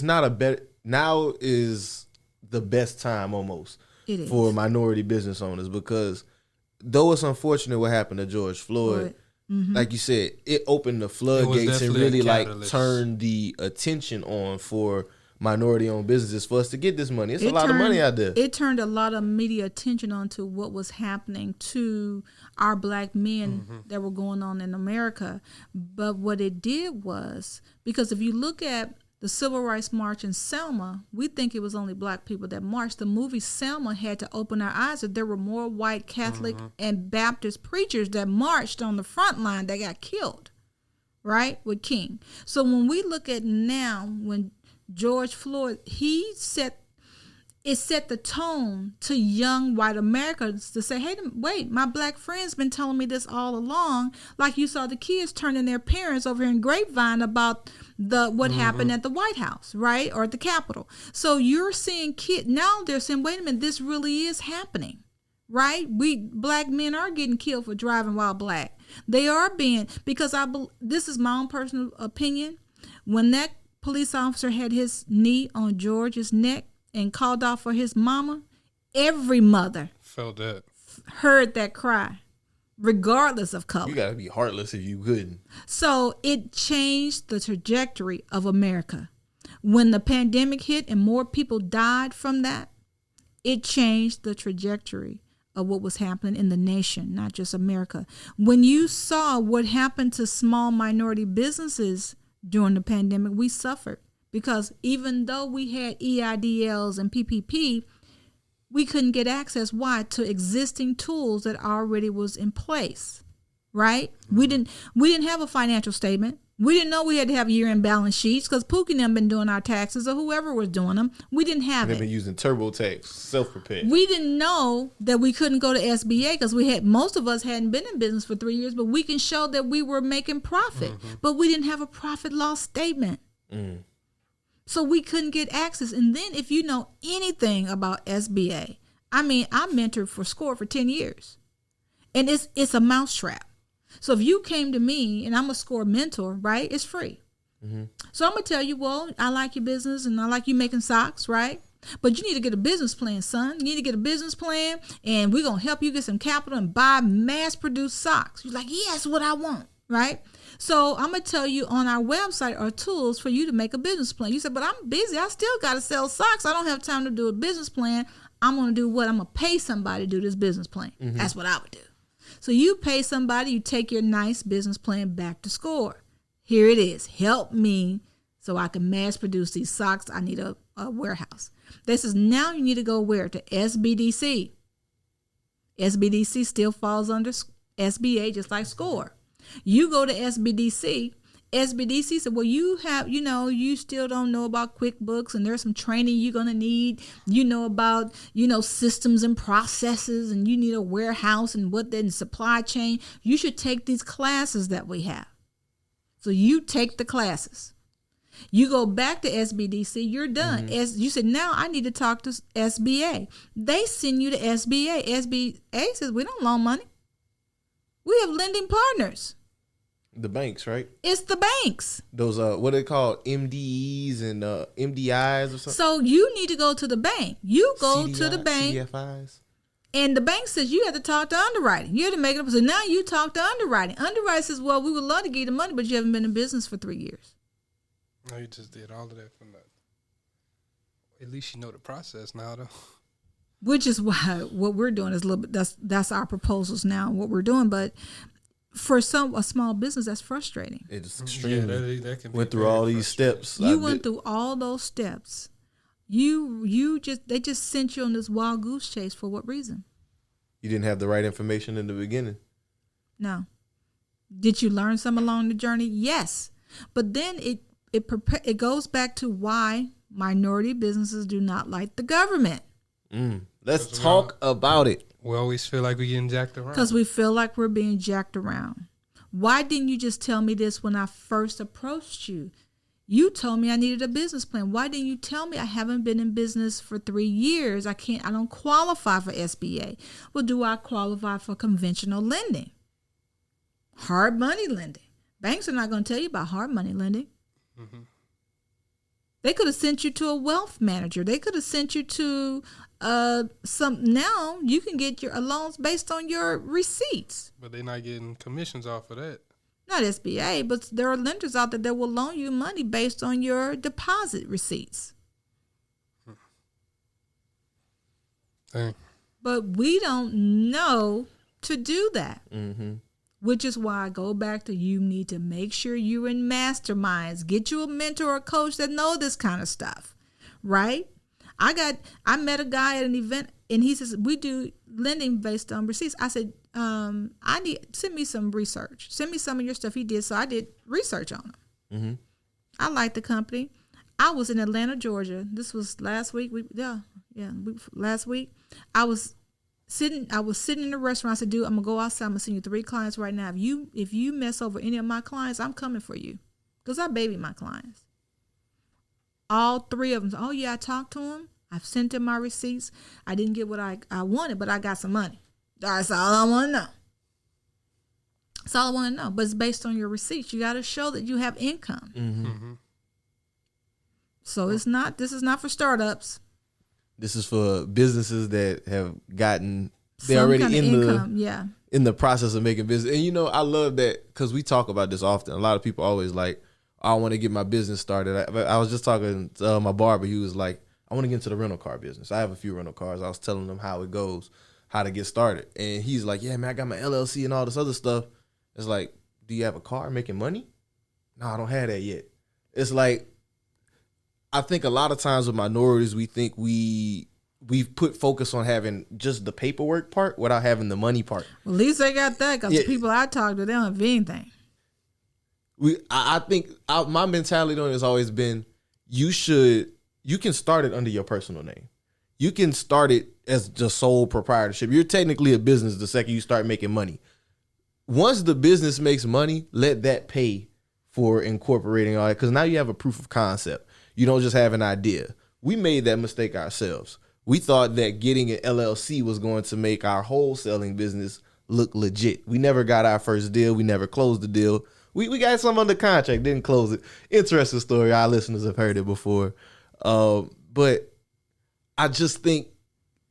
not a better. Now is the best time almost for minority business owners, because though it's unfortunate what happened to George Floyd, like you said, it opened the floodgates and really like turned the attention on for minority-owned businesses for us to get this money. It's a lot of money out there. It turned a lot of media attention onto what was happening to our black men that were going on in America. But what it did was, because if you look at the Civil Rights March in Selma, we think it was only black people that marched. The movie Selma had to open our eyes that there were more white Catholic and Baptist preachers that marched on the front line that got killed, right, with King. So when we look at now, when George Floyd, it set the tone to young white Americans to say, hey, wait, my black friend's been telling me this all along. Like you saw the kids turning their parents over here in Grapevine about what happened at the White House, right, or at the Capitol. So you're seeing kids, now they're saying, wait a minute, this really is happening, right? Black men are getting killed for driving while black. They are being, because this is my own personal opinion, when that police officer had his knee on George's neck and called out for his mama, every mother felt that, heard that cry, regardless of color. You gotta be heartless if you couldn't. So it changed the trajectory of America. When the pandemic hit and more people died from that, it changed the trajectory of what was happening in the nation, not just America. When you saw what happened to small minority businesses during the pandemic, we suffered. Because even though we had EIDLs and PPP, we couldn't get access. Why? To existing tools that already was in place, right? We didn't have a financial statement. We didn't know we had to have year-end balance sheets because Pookie and them been doing our taxes or whoever was doing them. We didn't have it. They've been using TurboTax, self-prepared. We didn't know that we couldn't go to SBA because most of us hadn't been in business for 3 years, but we can show that we were making profit. But we didn't have a profit loss statement. So we couldn't get access. And then if you know anything about SBA, I mean, I mentored for SCORE for 10 years. And it's a mousetrap. So if you came to me and I'm a SCORE mentor, right, it's free. So I'm going to tell you, well, I like your business and I like you making socks, right? But you need to get a business plan, son. You need to get a business plan, and we're going to help you get some capital and buy mass-produced socks. You're like, yeah, that's what I want, right? So I'm going to tell you on our website are tools for you to make a business plan. You said, but I'm busy. I still got to sell socks. I don't have time to do a business plan. I'm going to do what? I'm going to pay somebody to do this business plan. That's what I would do. So you pay somebody, you take your nice business plan back to SCORE. Here it is. Help me so I can mass produce these socks. I need a warehouse. This is now you need to go where? To SBDC. SBDC still falls under SBA just like SCORE. You go to SBDC. SBDC said, well, you have, you still don't know about QuickBooks and there's some training you're going to need, about, systems and processes, and you need a warehouse and what then supply chain. You should take these classes that we have. So you take the classes. You go back to SBDC, you're done. As you said, now I need to talk to SBA. They send you to SBA. SBA says, we don't loan money. We have lending partners. The banks, right? It's the banks. Those what are they called? MDEs and MDIs or something. So you need to go to the bank. You go to the bank. CDFIs. And the bank says you have to talk to underwriting. You have to make it up. So now you talk to underwriting. Underwriting says, well, we would love to give you the money, but you haven't been in business for 3 years. No, you just did all of that for nothing. At least you know the process now, though. Which is why what we're doing is a little bit. That's our proposals now. What we're doing, but for a small business, that's frustrating. It's extremely. Yeah, that can be went through all these steps. You went through all those steps. They just sent you on this wild goose chase for what reason? You didn't have the right information in the beginning. No. Did you learn some along the journey? Yes. But then it goes back to why minority businesses do not like the government. Let's talk about it. We always feel like we're getting jacked around. Because we feel like we're being jacked around. Why didn't you just tell me this when I first approached you? You told me I needed a business plan. Why didn't you tell me I haven't been in business for 3 years? I don't qualify for SBA. Well, do I qualify for conventional lending? Hard money lending. Banks are not going to tell you about hard money lending. Mm-hmm. They could have sent you to a wealth manager. They could have sent you to now you can get your loans based on your receipts. But they're not getting commissions off of that. Not SBA, but there are lenders out there that will loan you money based on your deposit receipts. Dang. But we don't know to do that. Mm-hmm. Which is why I go back to you need to make sure you're in masterminds. Get you a mentor or a coach that know this kind of stuff, right? I met a guy at an event and he says, we do lending based on receipts. I said, send me some research. Send me some of your stuff. He did. So I did research on him. Mm-hmm. I like the company. I was in Atlanta, Georgia. This was last week. Last week. I was sitting in a restaurant. I said, dude, I'm gonna go outside. I'm gonna send you 3 clients right now. If you mess over any of my clients, I'm coming for you. Because I baby my clients. All 3 of them. Oh yeah, I talked to them. I've sent them my receipts. I didn't get what I wanted, but I got some money. That's all I want to know. That's all I want to know. But it's based on your receipts. You got to show that you have income. Mm-hmm. Mm-hmm. So this is not for startups. This is for businesses that have gotten, they're already in the process of making business. And I love that because we talk about this often. A lot of people always like, I want to get my business started. I was just talking to my barber. He was like, I want to get into the rental car business. I have a few rental cars. I was telling him how it goes, how to get started. And he's like, yeah, man, I got my LLC and all this other stuff. It's like, do you have a car making money? No, I don't have that yet. It's like, I think a lot of times with minorities, we think we've put focus on having just the paperwork part without having the money part. Well, at least they got that because the people I talk to, they don't have anything. I think my mentality on it has always been, you can start it under your personal name. You can start it as just sole proprietorship. You're technically a business the second you start making money. Once the business makes money, let that pay for incorporating all that. Because now you have a proof of concept. You don't just have an idea. We made that mistake ourselves. We thought that getting an LLC was going to make our wholesaling business look legit. We never got our first deal. We never closed the deal. We got some under contract, didn't close it. Interesting story. Our listeners have heard it before. But I just think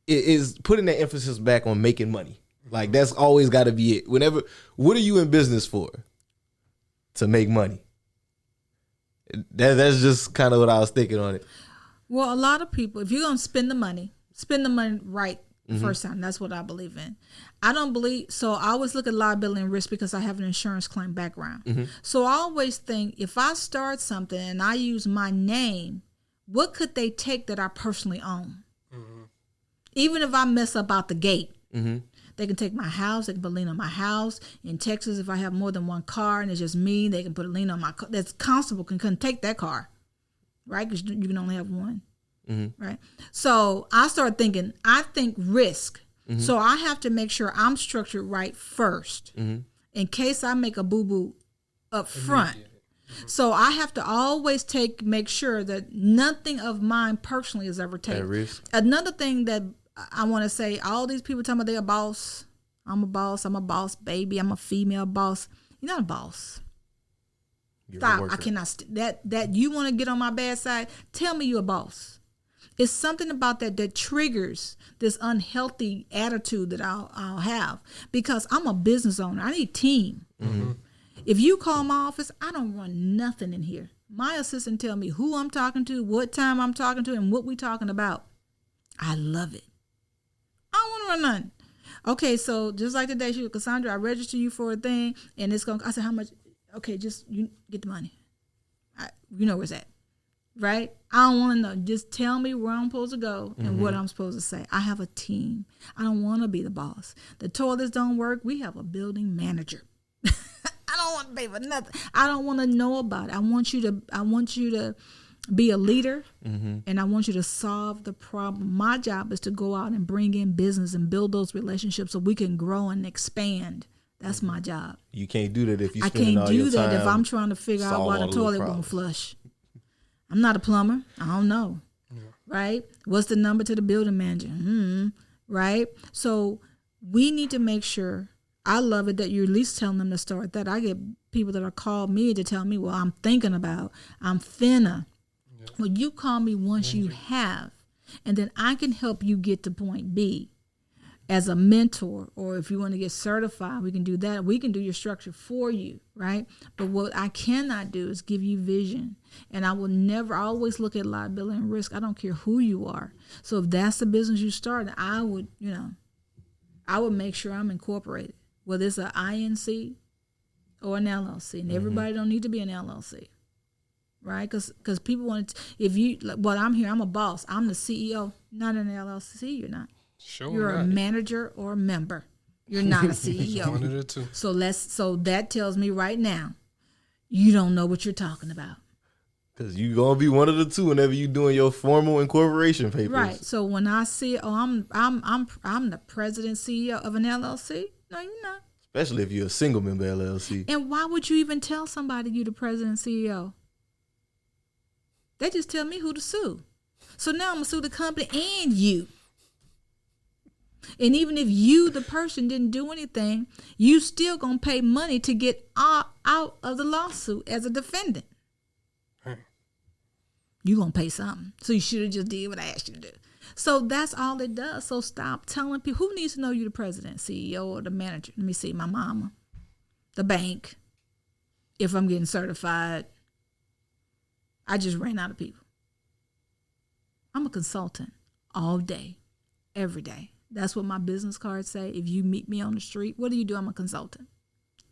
it is putting that emphasis back on making money. Like that's always got to be it. What are you in business for? To make money. That's just kind of what I was thinking on it. Well, a lot of people, if you're going to spend the money right the first time. That's what I believe in. I don't believe, so I always look at liability and risk because I have an insurance claim background. So I always think if I start something and I use my name, what could they take that I personally own? Even if I mess up out the gate, they can take my house. They can put a lien on my house. In Texas, if I have more than one car and it's just me, they can put a lien on my car. That's constable couldn't take that car, right? Because you can only have one, right? So I started thinking, I think risk. So I have to make sure I'm structured right first in case I make a boo-boo up front. So I have to always make sure that nothing of mine personally is ever taken. Risk. Another thing that I want to say, all these people talking about they're a boss. I'm a boss, baby. I'm a female boss. You're not a boss. Stop. I cannot. That you want to get on my bad side, tell me you're a boss. It's something about that triggers this unhealthy attitude that I'll have because I'm a business owner. I need team. If you call my office, I don't run nothing in here. My assistant tell me who I'm talking to, what time I'm talking to, and what we talking about. I love it. I don't want to run nothing. Okay, so just like today, she was, Cassandra, I register you for a thing, and it's going to, I said, how much? Okay, just you get the money. You know where it's at, right? I don't want to know. Just tell me where I'm supposed to go and what I'm supposed to say. I have a team. I don't want to be the boss. The toilets don't work. We have a building manager. I don't want to pay for nothing. I don't want to know about it. I want you to be a leader, and I want you to solve the problem. My job is to go out and bring in business and build those relationships so we can grow and expand. That's my job. You can't do that if you I spending can't all your do time. that if I'm trying to figure out why the toilet won't flush. I'm not a plumber. I don't know. Right? What's the number to the building manager? Right? So we need to make sure. I love it that you're at least telling them to start that. I get people that are called me to tell me, well, I'm thinking about, I'm finna. Well, you call me once you have, and then I can help you get to point B as a mentor, or if you want to get certified, we can do that. We can do your structure for you, right? But what I cannot do is give you vision. And I will never, I always look at liability and risk. I don't care who you are. So if that's the business you start, I would make sure I'm incorporated, whether it's an INC or an LLC. And everybody don't need to be an LLC. Right, because people want to. If you, well, I'm here. I'm a boss. I'm the CEO. Not an LLC. You're not. Sure, you're a manager or a member. You're not a CEO. One of the two. So that tells me right now, you don't know what you're talking about. Because you're gonna be one of the two whenever you doing your formal incorporation papers. Right. So when I see, I'm the president CEO of an LLC. No, you're not. Especially if you're a single member LLC. And why would you even tell somebody you the president CEO? They just tell me who to sue. So now I'm going to sue the company and you. And even if you, the person, didn't do anything, you still going to pay money to get out of the lawsuit as a defendant. You're going to pay something. So you should have just did what I asked you to do. So that's all it does. So stop telling people. Who needs to know you the president, CEO, or the manager? Let me see. My mama. The bank. If I'm getting certified. I just ran out of people. I'm a consultant all day, every day. That's what my business cards say. If you meet me on the street, what do you do? I'm a consultant.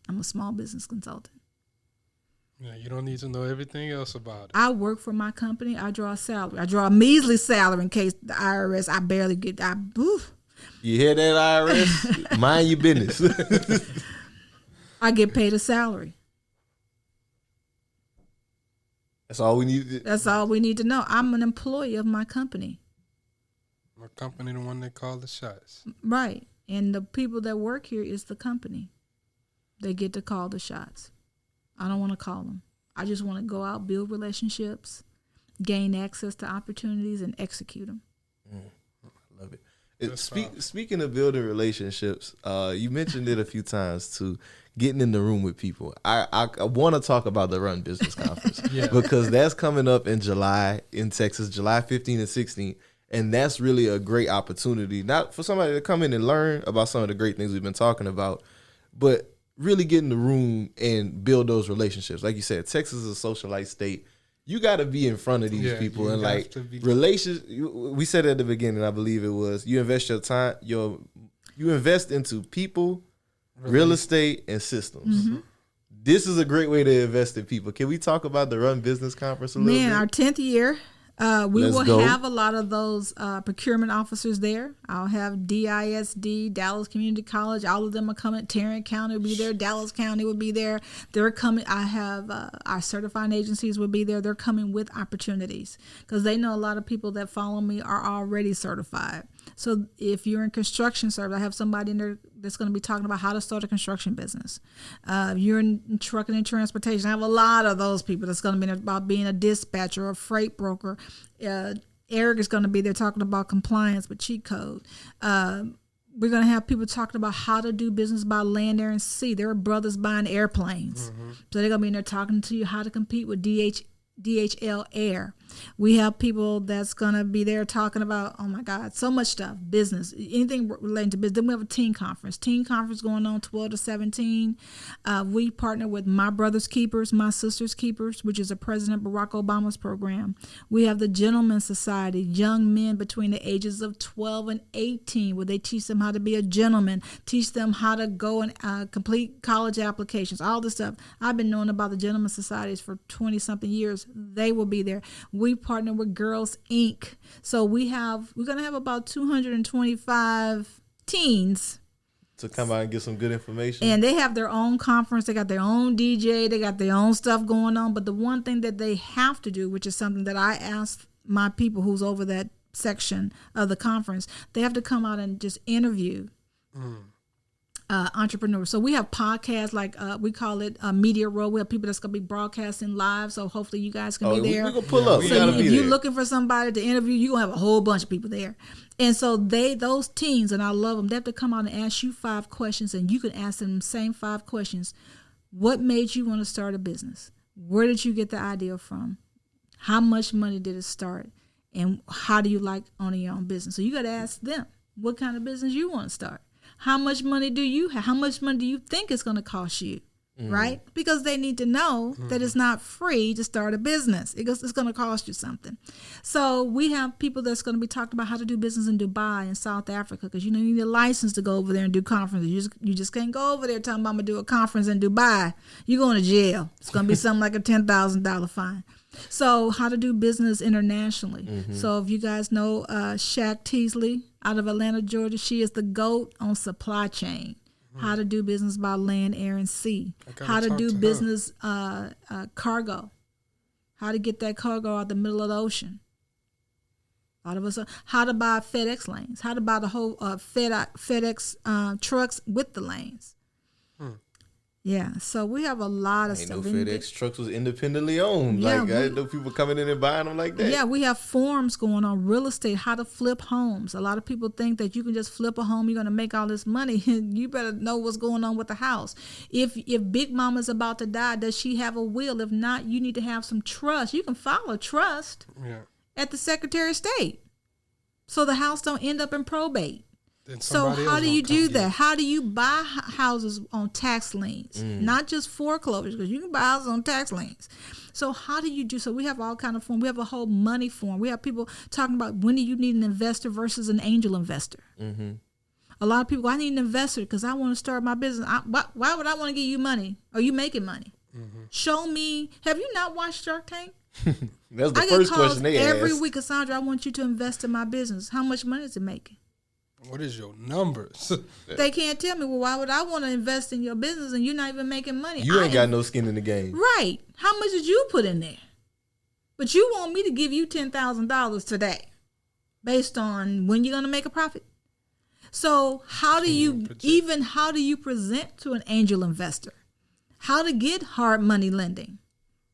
I'm a small business consultant. Yeah, you don't need to know everything else about it. I work for my company. I draw a salary. I draw a measly salary in case the IRS, I barely get, You hear that, IRS? Mind your business. I get paid a salary. That's all we need. That's all we need to know. I'm an employee of my company. My company, the one that called the shots. Right. And the people that work here is the company. They get to call the shots. I don't want to call them. I just want to go out, build relationships, gain access to opportunities, and execute them. I love it. Speaking of building relationships, you mentioned it a few times too. Getting in the room with people. I want to talk about the Run Business Conference because that's coming up in July in Texas, July 15th and 16th. And that's really a great opportunity, not for somebody to come in and learn about some of the great things we've been talking about, but really get in the room and build those relationships. Like you said, Texas is a socialite state. You got to be in front of these people and like relations. We said at the beginning, I believe it was, you invest your time, you invest into people, real estate, and systems. Mm-hmm. This is a great way to invest in people. Can we talk about the Run Business Conference a little bit? Our 10th year. We Let's will go. have a lot of those procurement officers there. I'll have DISD, Dallas Community College. All of them are coming. Tarrant County will be there. Dallas County will be there. They're coming. I have our certifying agencies will be there. They're coming with opportunities because they know a lot of people that follow me are already certified. So if you're in construction service, I have somebody in there that's going to be talking about how to start a construction business. You're in trucking and transportation. I have a lot of those people that's going to be about being a dispatcher or a freight broker. Eric is going to be there talking about compliance with cheat code. We're going to have people talking about how to do business by land, air, and sea. There are brothers buying airplanes. Mm-hmm. So they're going to be in there talking to you how to compete with DHL Air. We have people that's going to be there talking about, oh my God, so much stuff, business, anything relating to business. Then we have a teen conference going on 12 to 17. We partner with My Brother's Keepers, My Sister's Keepers, which is a President Barack Obama's program. We have the Gentlemen's Society, young men between the ages of 12 and 18, where they teach them how to be a gentleman, teach them how to go and complete college applications, all this stuff. I've been knowing about the Gentlemen's Societies for 20-something years. They will be there. We partner with Girls Inc. So we're going to have about 225 teens to come out and get some good information. And they have their own conference. They got their own DJ. They got their own stuff going on. But the one thing that they have to do, which is something that I asked my people who's over that section of the conference, they have to come out and just interview entrepreneurs. So we have podcasts like we call it Media Row. We have people that's going to be broadcasting live. So hopefully you guys can be there. We're going to pull up. So if you're looking for somebody to interview, you're going to have a whole bunch of people there. And so those teens, and I love them, they have to come out and ask you 5 questions, and you can ask them the same 5 questions. What made you want to start a business? Where did you get the idea from? How much money did it start? And how do you like owning your own business? So you got to ask them what kind of business you want to start. How much money do you have? How much money do you think it's going to cost you? Right? Because they need to know that it's not free to start a business. It's going to cost you something. So we have people that's going to be talking about how to do business in Dubai and South Africa, because you need a license to go over there and do conferences. You just can't go over there talking about I'm going to do a conference in Dubai. You're going to jail. It's going to be something like a $10,000 fine. So how to do business internationally. So if you guys know Shaq Teasley out of Atlanta, Georgia, she is the GOAT on supply chain. How to do business by land, air, and sea. How to do business cargo. How to get that cargo out the middle of the ocean. How to buy FedEx lanes. How to buy the whole FedEx trucks with the lanes. Yeah, so we have a lot of stuff. I didn't know FedEx trucks was independently owned. Yeah, I didn't know people coming in and buying them like that. Yeah, we have forums going on real estate, how to flip homes. A lot of people think that you can just flip a home, you're going to make all this money. You better know what's going on with the house. If Big Mama's about to die, does she have a will? If not, you need to have some trust. You can file a trust at the Secretary of State so the house don't end up in probate. So how do you do that? How do you buy houses on tax liens, not just foreclosures? Because you can buy houses on tax liens. So how do you do? So we have all kind of form. We have a whole money form. We have people talking about when do you need an investor versus an angel investor. A lot of people go, I need an investor because I want to start my business. Why would I want to give you money? Are you making money? Show me. Have you not watched Shark Tank? That's the first question they ask. Every week, Cassandra, I want you to invest in my business. How much money is it making? What is your numbers? They can't tell me, well, why would I want to invest in your business and you're not even making money? You ain't got no skin in the game. Right. How much did you put in there? But you want me to give you $10,000 today based on when you're going to make a profit. So how do you present to an angel investor? How to get hard money lending?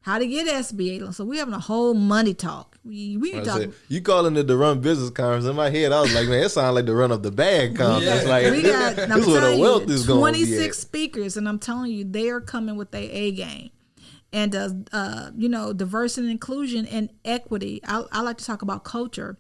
How to get SBA loans. So we're having a whole money talk. We talk. You calling it the Run Business Conference. In my head, I was like, man, it sounds like the Run of the Bag Conference. Like, this is where the wealth is going to be 26 speakers, and I'm telling you, they are coming with their A game. And, diversity and inclusion and equity. I like to talk about culture.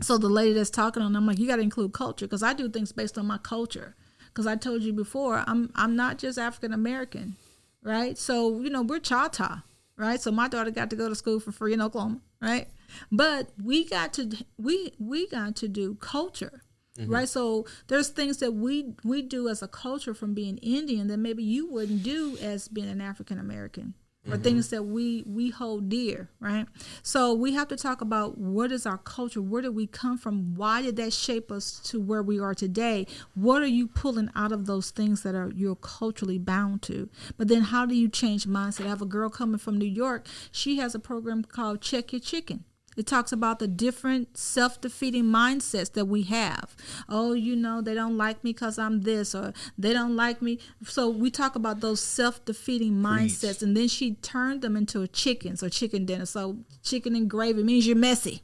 So the lady that's talking on, I'm like, you got to include culture, because I do things based on my culture. Because I told you before, I'm not just African American, right? So we're Choctaw, right? So my daughter got to go to school for free in Oklahoma, right? But we got to do culture. Right, so there's things that we do as a culture from being Indian that maybe you wouldn't do as being an African American, or things that we hold dear, right? So we have to talk about what is our culture, where did we come from, why did that shape us to where we are today? What are you pulling out of those things that you're culturally bound to? But then how do you change mindset? I have a girl coming from New York. She has a program called Check Your Chicken. It talks about the different self-defeating mindsets that we have. Oh, they don't like me because I'm this, or they don't like me. So we talk about those self-defeating mindsets, and then she turned them into a chicken, so chicken dinner. So chicken and gravy means you're messy,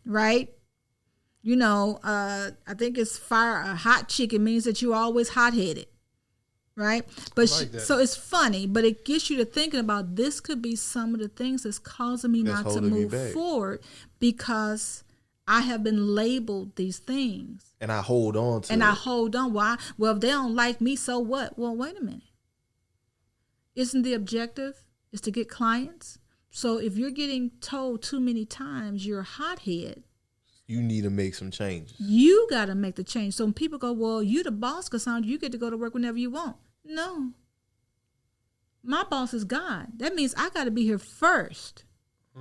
right? I think it's a hot chicken means that you're always hot-headed. Right? But so it's funny, but it gets you to thinking about this could be some of the things that's causing me not to move forward, because I have been labeled these things. And I hold on to it. I hold on. Why? Well, if they don't like me, so what? Well, wait a minute. Isn't the objective is to get clients? So if you're getting told too many times you're a hothead, you need to make some changes. You got to make the change. So when people go, well, you the boss, Cassandra, you get to go to work whenever you want. No. My boss is God. That means I got to be here first.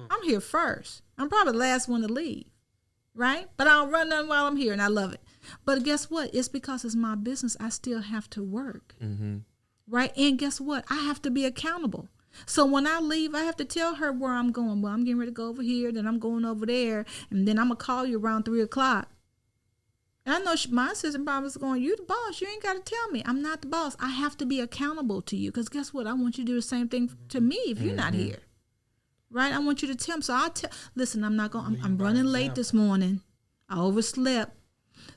I'm here first. I'm probably the last one to leave, right? But I don't run nothing while I'm here, and I love it. But guess what? It's because it's my business. I still have to work, right? And guess what? I have to be accountable. So when I leave, I have to tell her where I'm going. Well, I'm getting ready to go over here, then I'm going over there, and then I'm going to call you around 3 o'clock. And I know my assistant probably is going, you the boss. You ain't got to tell me. I'm not the boss. I have to be accountable to you, because guess what? I want you to do the same thing to me if you're not here, right? I want you to tell me. So I'll tell, listen, I'm running late this morning. I overslept.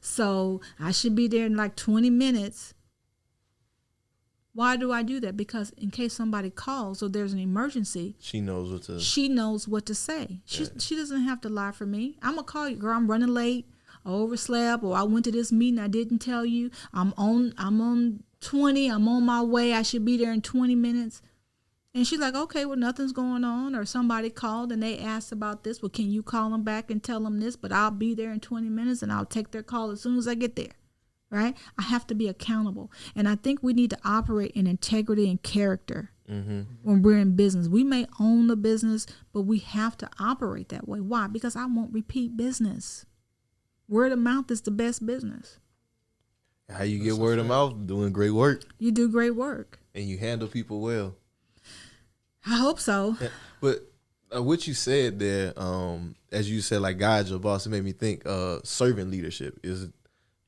So I should be there in like 20 minutes. Why do I do that? Because in case somebody calls or there's an emergency, she knows what to say. She doesn't have to lie for me. I'm gonna call you, girl. I'm running late. I overslept, or I went to this meeting I didn't tell you. I'm on 20. I'm on my way. I should be there in 20 minutes. And she's like, okay, well, nothing's going on. Or somebody called and they asked about this. Well, can you call them back and tell them this? But I'll be there in 20 minutes and I'll take their call as soon as I get there. Right? I have to be accountable. And I think we need to operate in integrity and character when we're in business. We may own the business, but we have to operate that way. Why? Because I want repeat business. Word of mouth is the best business. How you get word of mouth? Doing great work. You do great work. And you handle people well. I hope so. Yeah, but what you said there, as you said, like, God's your boss, it made me think servant leadership is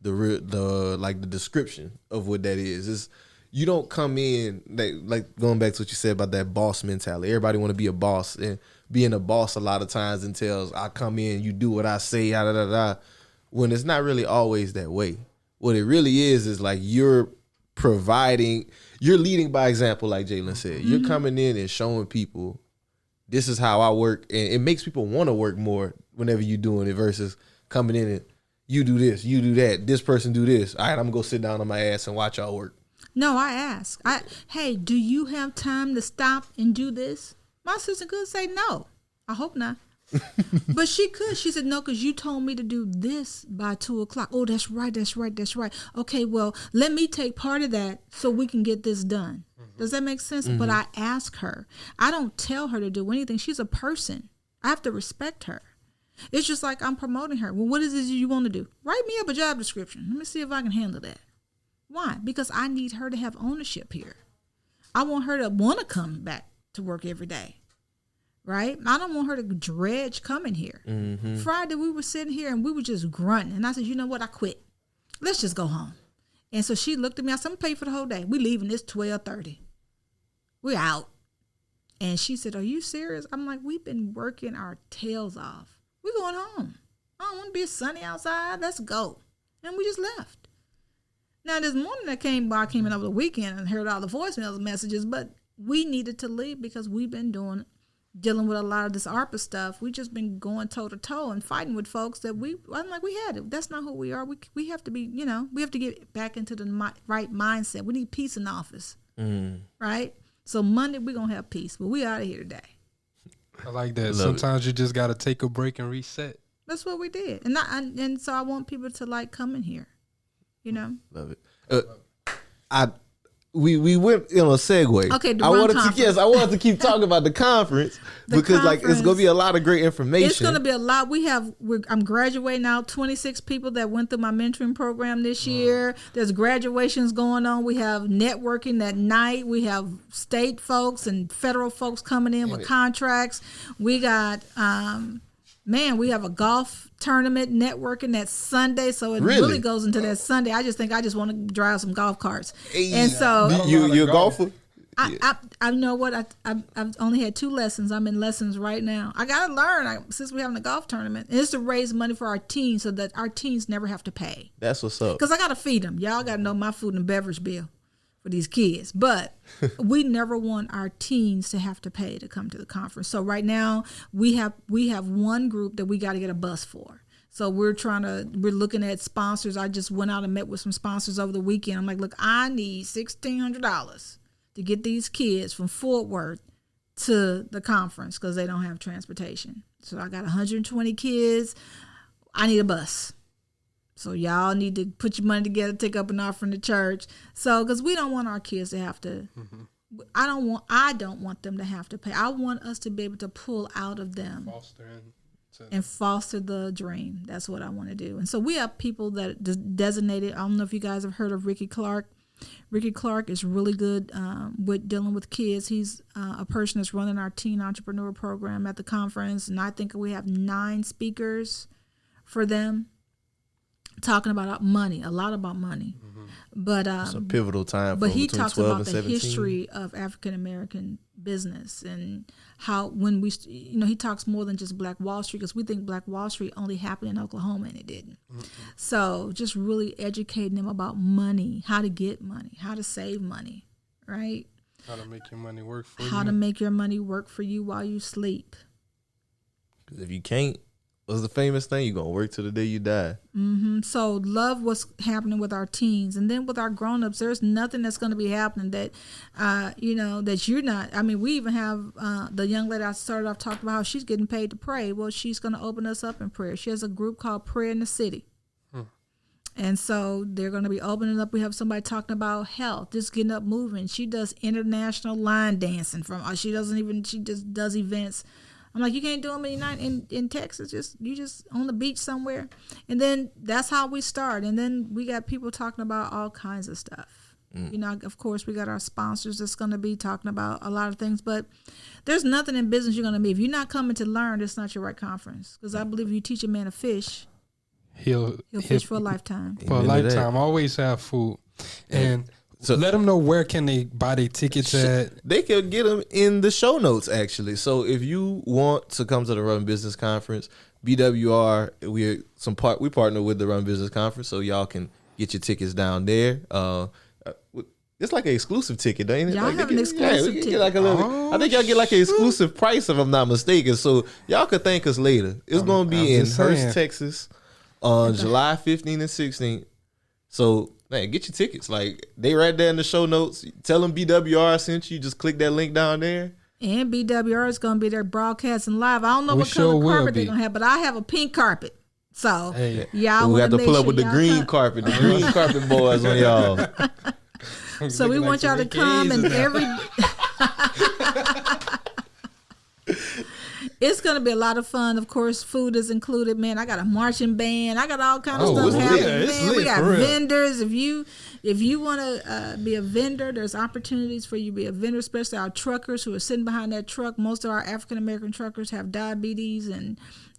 the description of what that is. It's, you don't come in, like going back to what you said about that boss mentality. Everybody want to be a boss, and being a boss a lot of times entails I come in, you do what I say, when it's not really always that way. What it really is like you're leading by example, like Jalen said. You're coming in and showing people this is how I work, and it makes people want to work more whenever you're doing it versus coming in and you do this, you do that, this person do this. All right, I'm gonna go sit down on my ass and watch y'all work. No, I ask. Hey, do you have time to stop and do this? My sister could say no. I hope not. But she could. She said no, because you told me to do this by 2 o'clock. Oh, that's right. Okay, well, let me take part of that so we can get this done. Does that make sense? But I ask her. I don't tell her to do anything. She's a person. I have to respect her. It's just like I'm promoting her. Well, what is it you want to do? Write me up a job description. Let me see if I can handle that. Why? Because I need her to have ownership here. I want her to want to come back to work every day. Right? I don't want her to dredge coming here. Friday, we were sitting here and we were just grunting. And I said, you know what? I quit. Let's just go home. And so she looked at me. I said, I'm paying for the whole day. We leaving this 12:30. We're out. And she said, are you serious? I'm like, we've been working our tails off. We're going home. I don't want to be sunny outside. Let's go. And we just left. Now, this morning I came in over the weekend and heard all the voicemail messages, but we needed to leave because we've been doing dealing with a lot of this ARPA stuff, we just been going toe to toe and fighting with folks that I'm like, we had it. That's not who we are. We have to be, we have to get back into the right mindset. We need peace in office, right? So Monday we're gonna have peace, but we out of here today. I like that. Sometimes you just got to take a break and reset. That's what we did, and so I want people to like come in here, Love it. We went in a segue. Okay, I wanted to keep talking about the conference because it's gonna be a lot of great information. It's gonna be a lot. I'm graduating out 26 people that went through my mentoring program this year. There's graduations going on. We have networking that night. We have state folks and federal folks coming in with contracts. We got we have a golf tournament networking that Sunday, so it really goes into that Sunday. I just think I just want to drive some golf carts, and so you a golfer? I know what I've only had 2 lessons. I'm in lessons right now. I gotta learn since we're having a golf tournament. And it's to raise money for our teens so that our teens never have to pay. That's what's up. Because I gotta feed them. Y'all gotta know my food and beverage bill for these kids, but we never want our teens to have to pay to come to the conference. So right now we have one group that we got to get a bus for. So we're looking at sponsors. I just went out and met with some sponsors over the weekend. I'm like, look, I need $1,600 to get these kids from Fort Worth to the conference because they don't have transportation. So I got 120 kids. I need a bus. So y'all need to put your money together, take up an offering to church. So, because we don't want our kids to have to, I don't want them to have to pay. I want us to be able to pull out of them and foster the dream. That's what I want to do. And so we have people that designated. I don't know if you guys have heard of Ricky Clark. Ricky Clark is really good with dealing with kids. He's a person that's running our teen entrepreneur program at the conference. And I think we have 9 speakers for them. Talking about money, a lot about money, but it's a pivotal time. But he talks about the history of African American business and how he talks more than just Black Wall Street because we think Black Wall Street only happened in Oklahoma and it didn't. So just really educating them about money, how to get money, how to save money, right? How to make your money work for you. How to make your money work for you while you sleep. Because if you can't. What's the famous thing? You're going to work till the day you die. So love what's happening with our teens. And then with our grown-ups, there's nothing that's going to be happening that, that you're not. I mean, we even have the young lady I started off talking about how she's getting paid to pray. Well, she's going to open us up in prayer. She has a group called Prayer in the City. And so they're going to be opening up. We have somebody talking about health, just getting up moving. She does international line dancing she just does events. I'm like, you can't do them in Texas. You just on the beach somewhere. And then that's how we start. And then we got people talking about all kinds of stuff. Of course, we got our sponsors that's going to be talking about a lot of things. But there's nothing in business you're going to meet. If you're not coming to learn, it's not your right conference. Because I believe if you teach a man to fish, he'll fish for a lifetime. For a lifetime. Always have food. And so let them know where can they buy their tickets at. They can get them in the show notes, actually. So if you want to come to the Run Business Conference, BWR, we partner with the Run Business Conference, so y'all can get your tickets down there. It's like an exclusive ticket, ain't it? Y'all have an exclusive ticket. I think y'all get like an exclusive price, if I'm not mistaken. So y'all could thank us later. It's going to be in Hurst, Texas on July 15th and 16th. So, man, get your tickets. Like, they right there in the show notes. Tell them BWR sent you. Just click that link down there. And BWR is going to be there broadcasting live. I don't know what color carpet they're going to have, but I have a pink carpet. So, y'all we have to pull up with the green carpet. The green carpet boys on y'all. So we want y'all to come and it's going to be a lot of fun. Of course, food is included. Man, I got a marching band. I got all kinds of stuff happening. Man, we got vendors. If you want to be a vendor, there's opportunities for you to be a vendor, especially our truckers who are sitting behind that truck. Most of our African-American truckers have diabetes and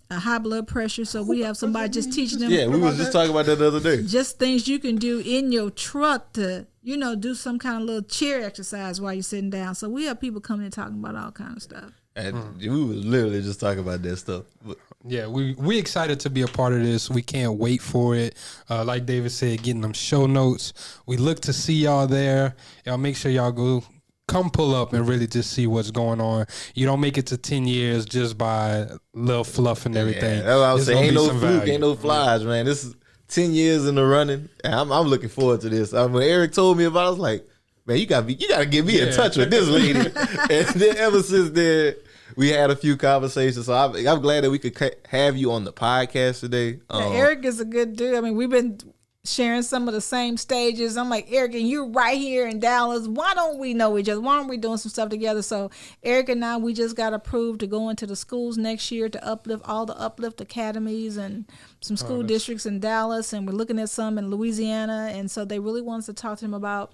high blood pressure, so we have somebody just teaching them. Yeah, we was just talking about that the other day. Just things you can do in your truck to, do some kind of little chair exercise while you're sitting down. So we have people coming and talking about all kind of stuff. And we was literally just talking about that stuff. Yeah, we excited to be a part of this. We can't wait for it. Like David said, getting them show notes. We look to see y'all there. Y'all make sure y'all go come pull up and really just see what's going on. You don't make it to 10 years just by little fluff and everything. Yeah, that's what I was There's saying. Ain't gonna no be some fluke, value. ain't no flies, man. This is 10 years in the running, and I'm looking forward to this. When Eric told me about it, I was like, man, you gotta get me in touch with this lady. And then ever since then, we had a few conversations. So I'm glad that we could have you on the podcast today. Eric is a good dude. I mean, we've been sharing some of the same stages. I'm like, Eric, and you're right here in Dallas. Why don't we know each other? Why aren't we doing some stuff together? So Eric and I, we just got approved to go into the schools next year to uplift all the Uplift Academies and some school districts in Dallas. And we're looking at some in Louisiana. And so they really want us to talk to them about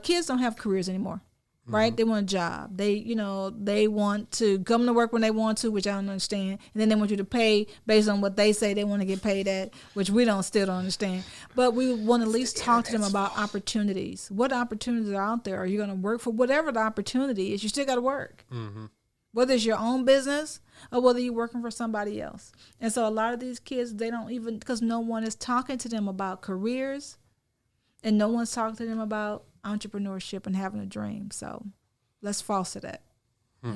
kids don't have careers anymore. Right? They want a job. They want to come to work when they want to, which I don't understand. And then they want you to pay based on what they say they want to get paid at, which we still don't understand. But we want to at least talk to them about opportunities. What opportunities are out there? Are you going to work for whatever the opportunity is? You still got to work. Mm-hmm. Whether it's your own business or whether you're working for somebody else. And so a lot of these kids, they don't even, because no one is talking to them about careers and no one's talking to them about entrepreneurship and having a dream. So let's foster that. I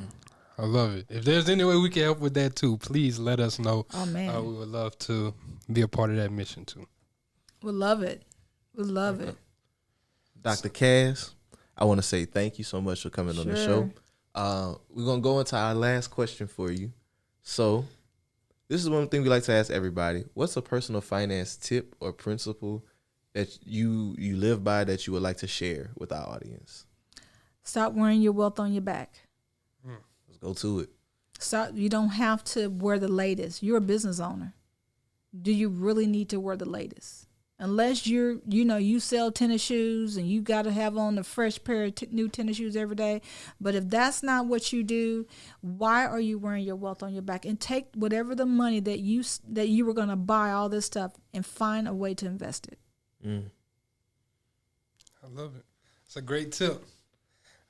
love it. If there's any way we can help with that too, please let us know. Oh man, we would love to be a part of that mission too. We'll love it. We'll love it. Dr. Cass, I want to say thank you so much for coming on the show. We're going to go into our last question for you. So this is one thing we like to ask everybody. What's a personal finance tip or principle that you live by that you would like to share with our audience? Stop wearing your wealth on your back. Let's go to it. You don't have to wear the latest. You're a business owner. Do you really need to wear the latest? Unless you sell tennis shoes and you got to have on the fresh pair of new tennis shoes every day. But if that's not what you do, why are you wearing your wealth on your back? And take whatever the money that you were going to buy all this stuff and find a way to invest it. I love it. It's a great tip.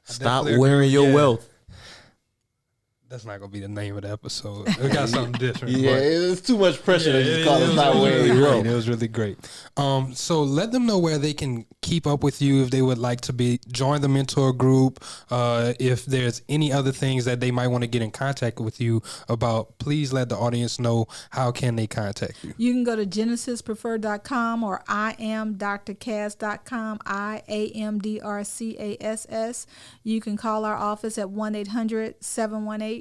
Stop wearing your wealth. That's not gonna be the name of the episode. We got something different. Yeah, it's too much pressure to just call it not wearing your wealth. It was really great. So let them know where they can keep up with you if they would like to join the mentor group. If there's any other things that they might want to get in contact with you about, please let the audience know how can they contact you. You can go to genesispreferred.com or iamdrcass.com, IAMDRCASS. You can call our office at 1-800-718-2425.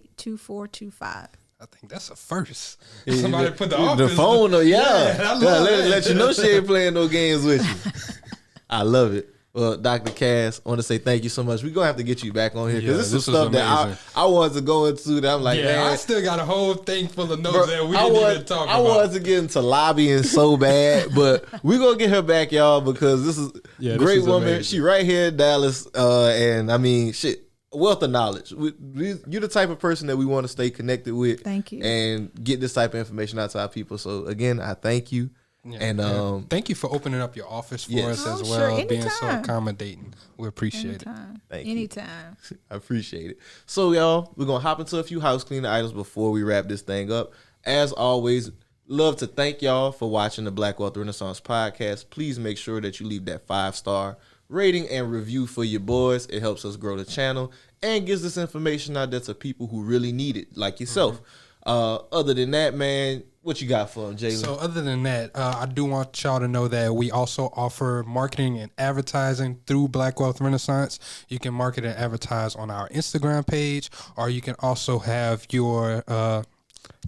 I think that's a first. Somebody put the office. The phone, let you know she ain't playing no games with you. I love it. Well, Dr. Cass, I want to say thank you so much. We're going to have to get you back on here because this is some stuff that I wanted to go into that I'm like, man. I still got a whole thing full of notes that we didn't even talk about. I wanted to get into lobbying so bad, but we're going to get her back, y'all, because this is a great woman. Amazing. She right here in Dallas, and I mean, shit. Wealth of knowledge. You're the type of person that we want to stay connected with. Thank you. And get this type of information out to our people. So again, I thank you. Yeah, and thank you for opening up your office for us as well, being so accommodating. We appreciate it. Thank Anytime. You. I appreciate it. So y'all, we're gonna hop into a few house cleaning items before we wrap this thing up. As always, love to thank y'all for watching the Black Wealth Renaissance podcast. Please make sure that you leave that 5-star rating and review for your boys. It helps us grow the channel and gives this information out there to people who really need it, like yourself. Other than that, man, what you got for them, Jalen? So other than that, I do want y'all to know that we also offer marketing and advertising through Black Wealth Renaissance. You can market and advertise on our Instagram page, or you can also have your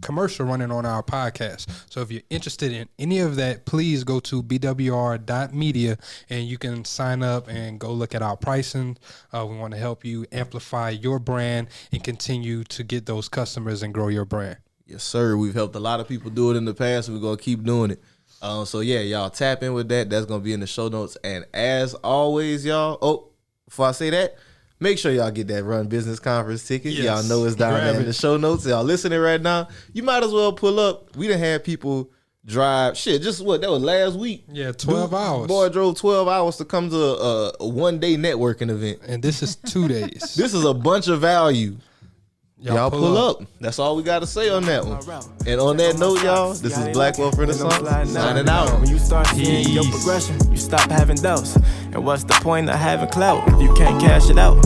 commercial running on our podcast. So if you're interested in any of that, please go to bwr.media and you can sign up and go look at our pricing. We want to help you amplify your brand and continue to get those customers and grow your brand. Yes, sir. We've helped a lot of people do it in the past, and we're going to keep doing it. So yeah, y'all tap in with that. That's going to be in the show notes. And as always, y'all, before I say that, make sure y'all get that Run Business Conference ticket. Yes. Y'all know it's down there in the show notes. Y'all listening right now, you might as well pull up. We done had people drive, that was last week. Yeah, 12 hours. Boy drove 12 hours to come to a one-day networking event. And this is 2 days. This is a bunch of value. Y'all pull up. That's all we got to say on that one. And on that note, y'all, this is Black Wealth Renaissance signing out. When you start seeing your progression, you stop having doubts. And what's the point of having clout if you can't cash it out?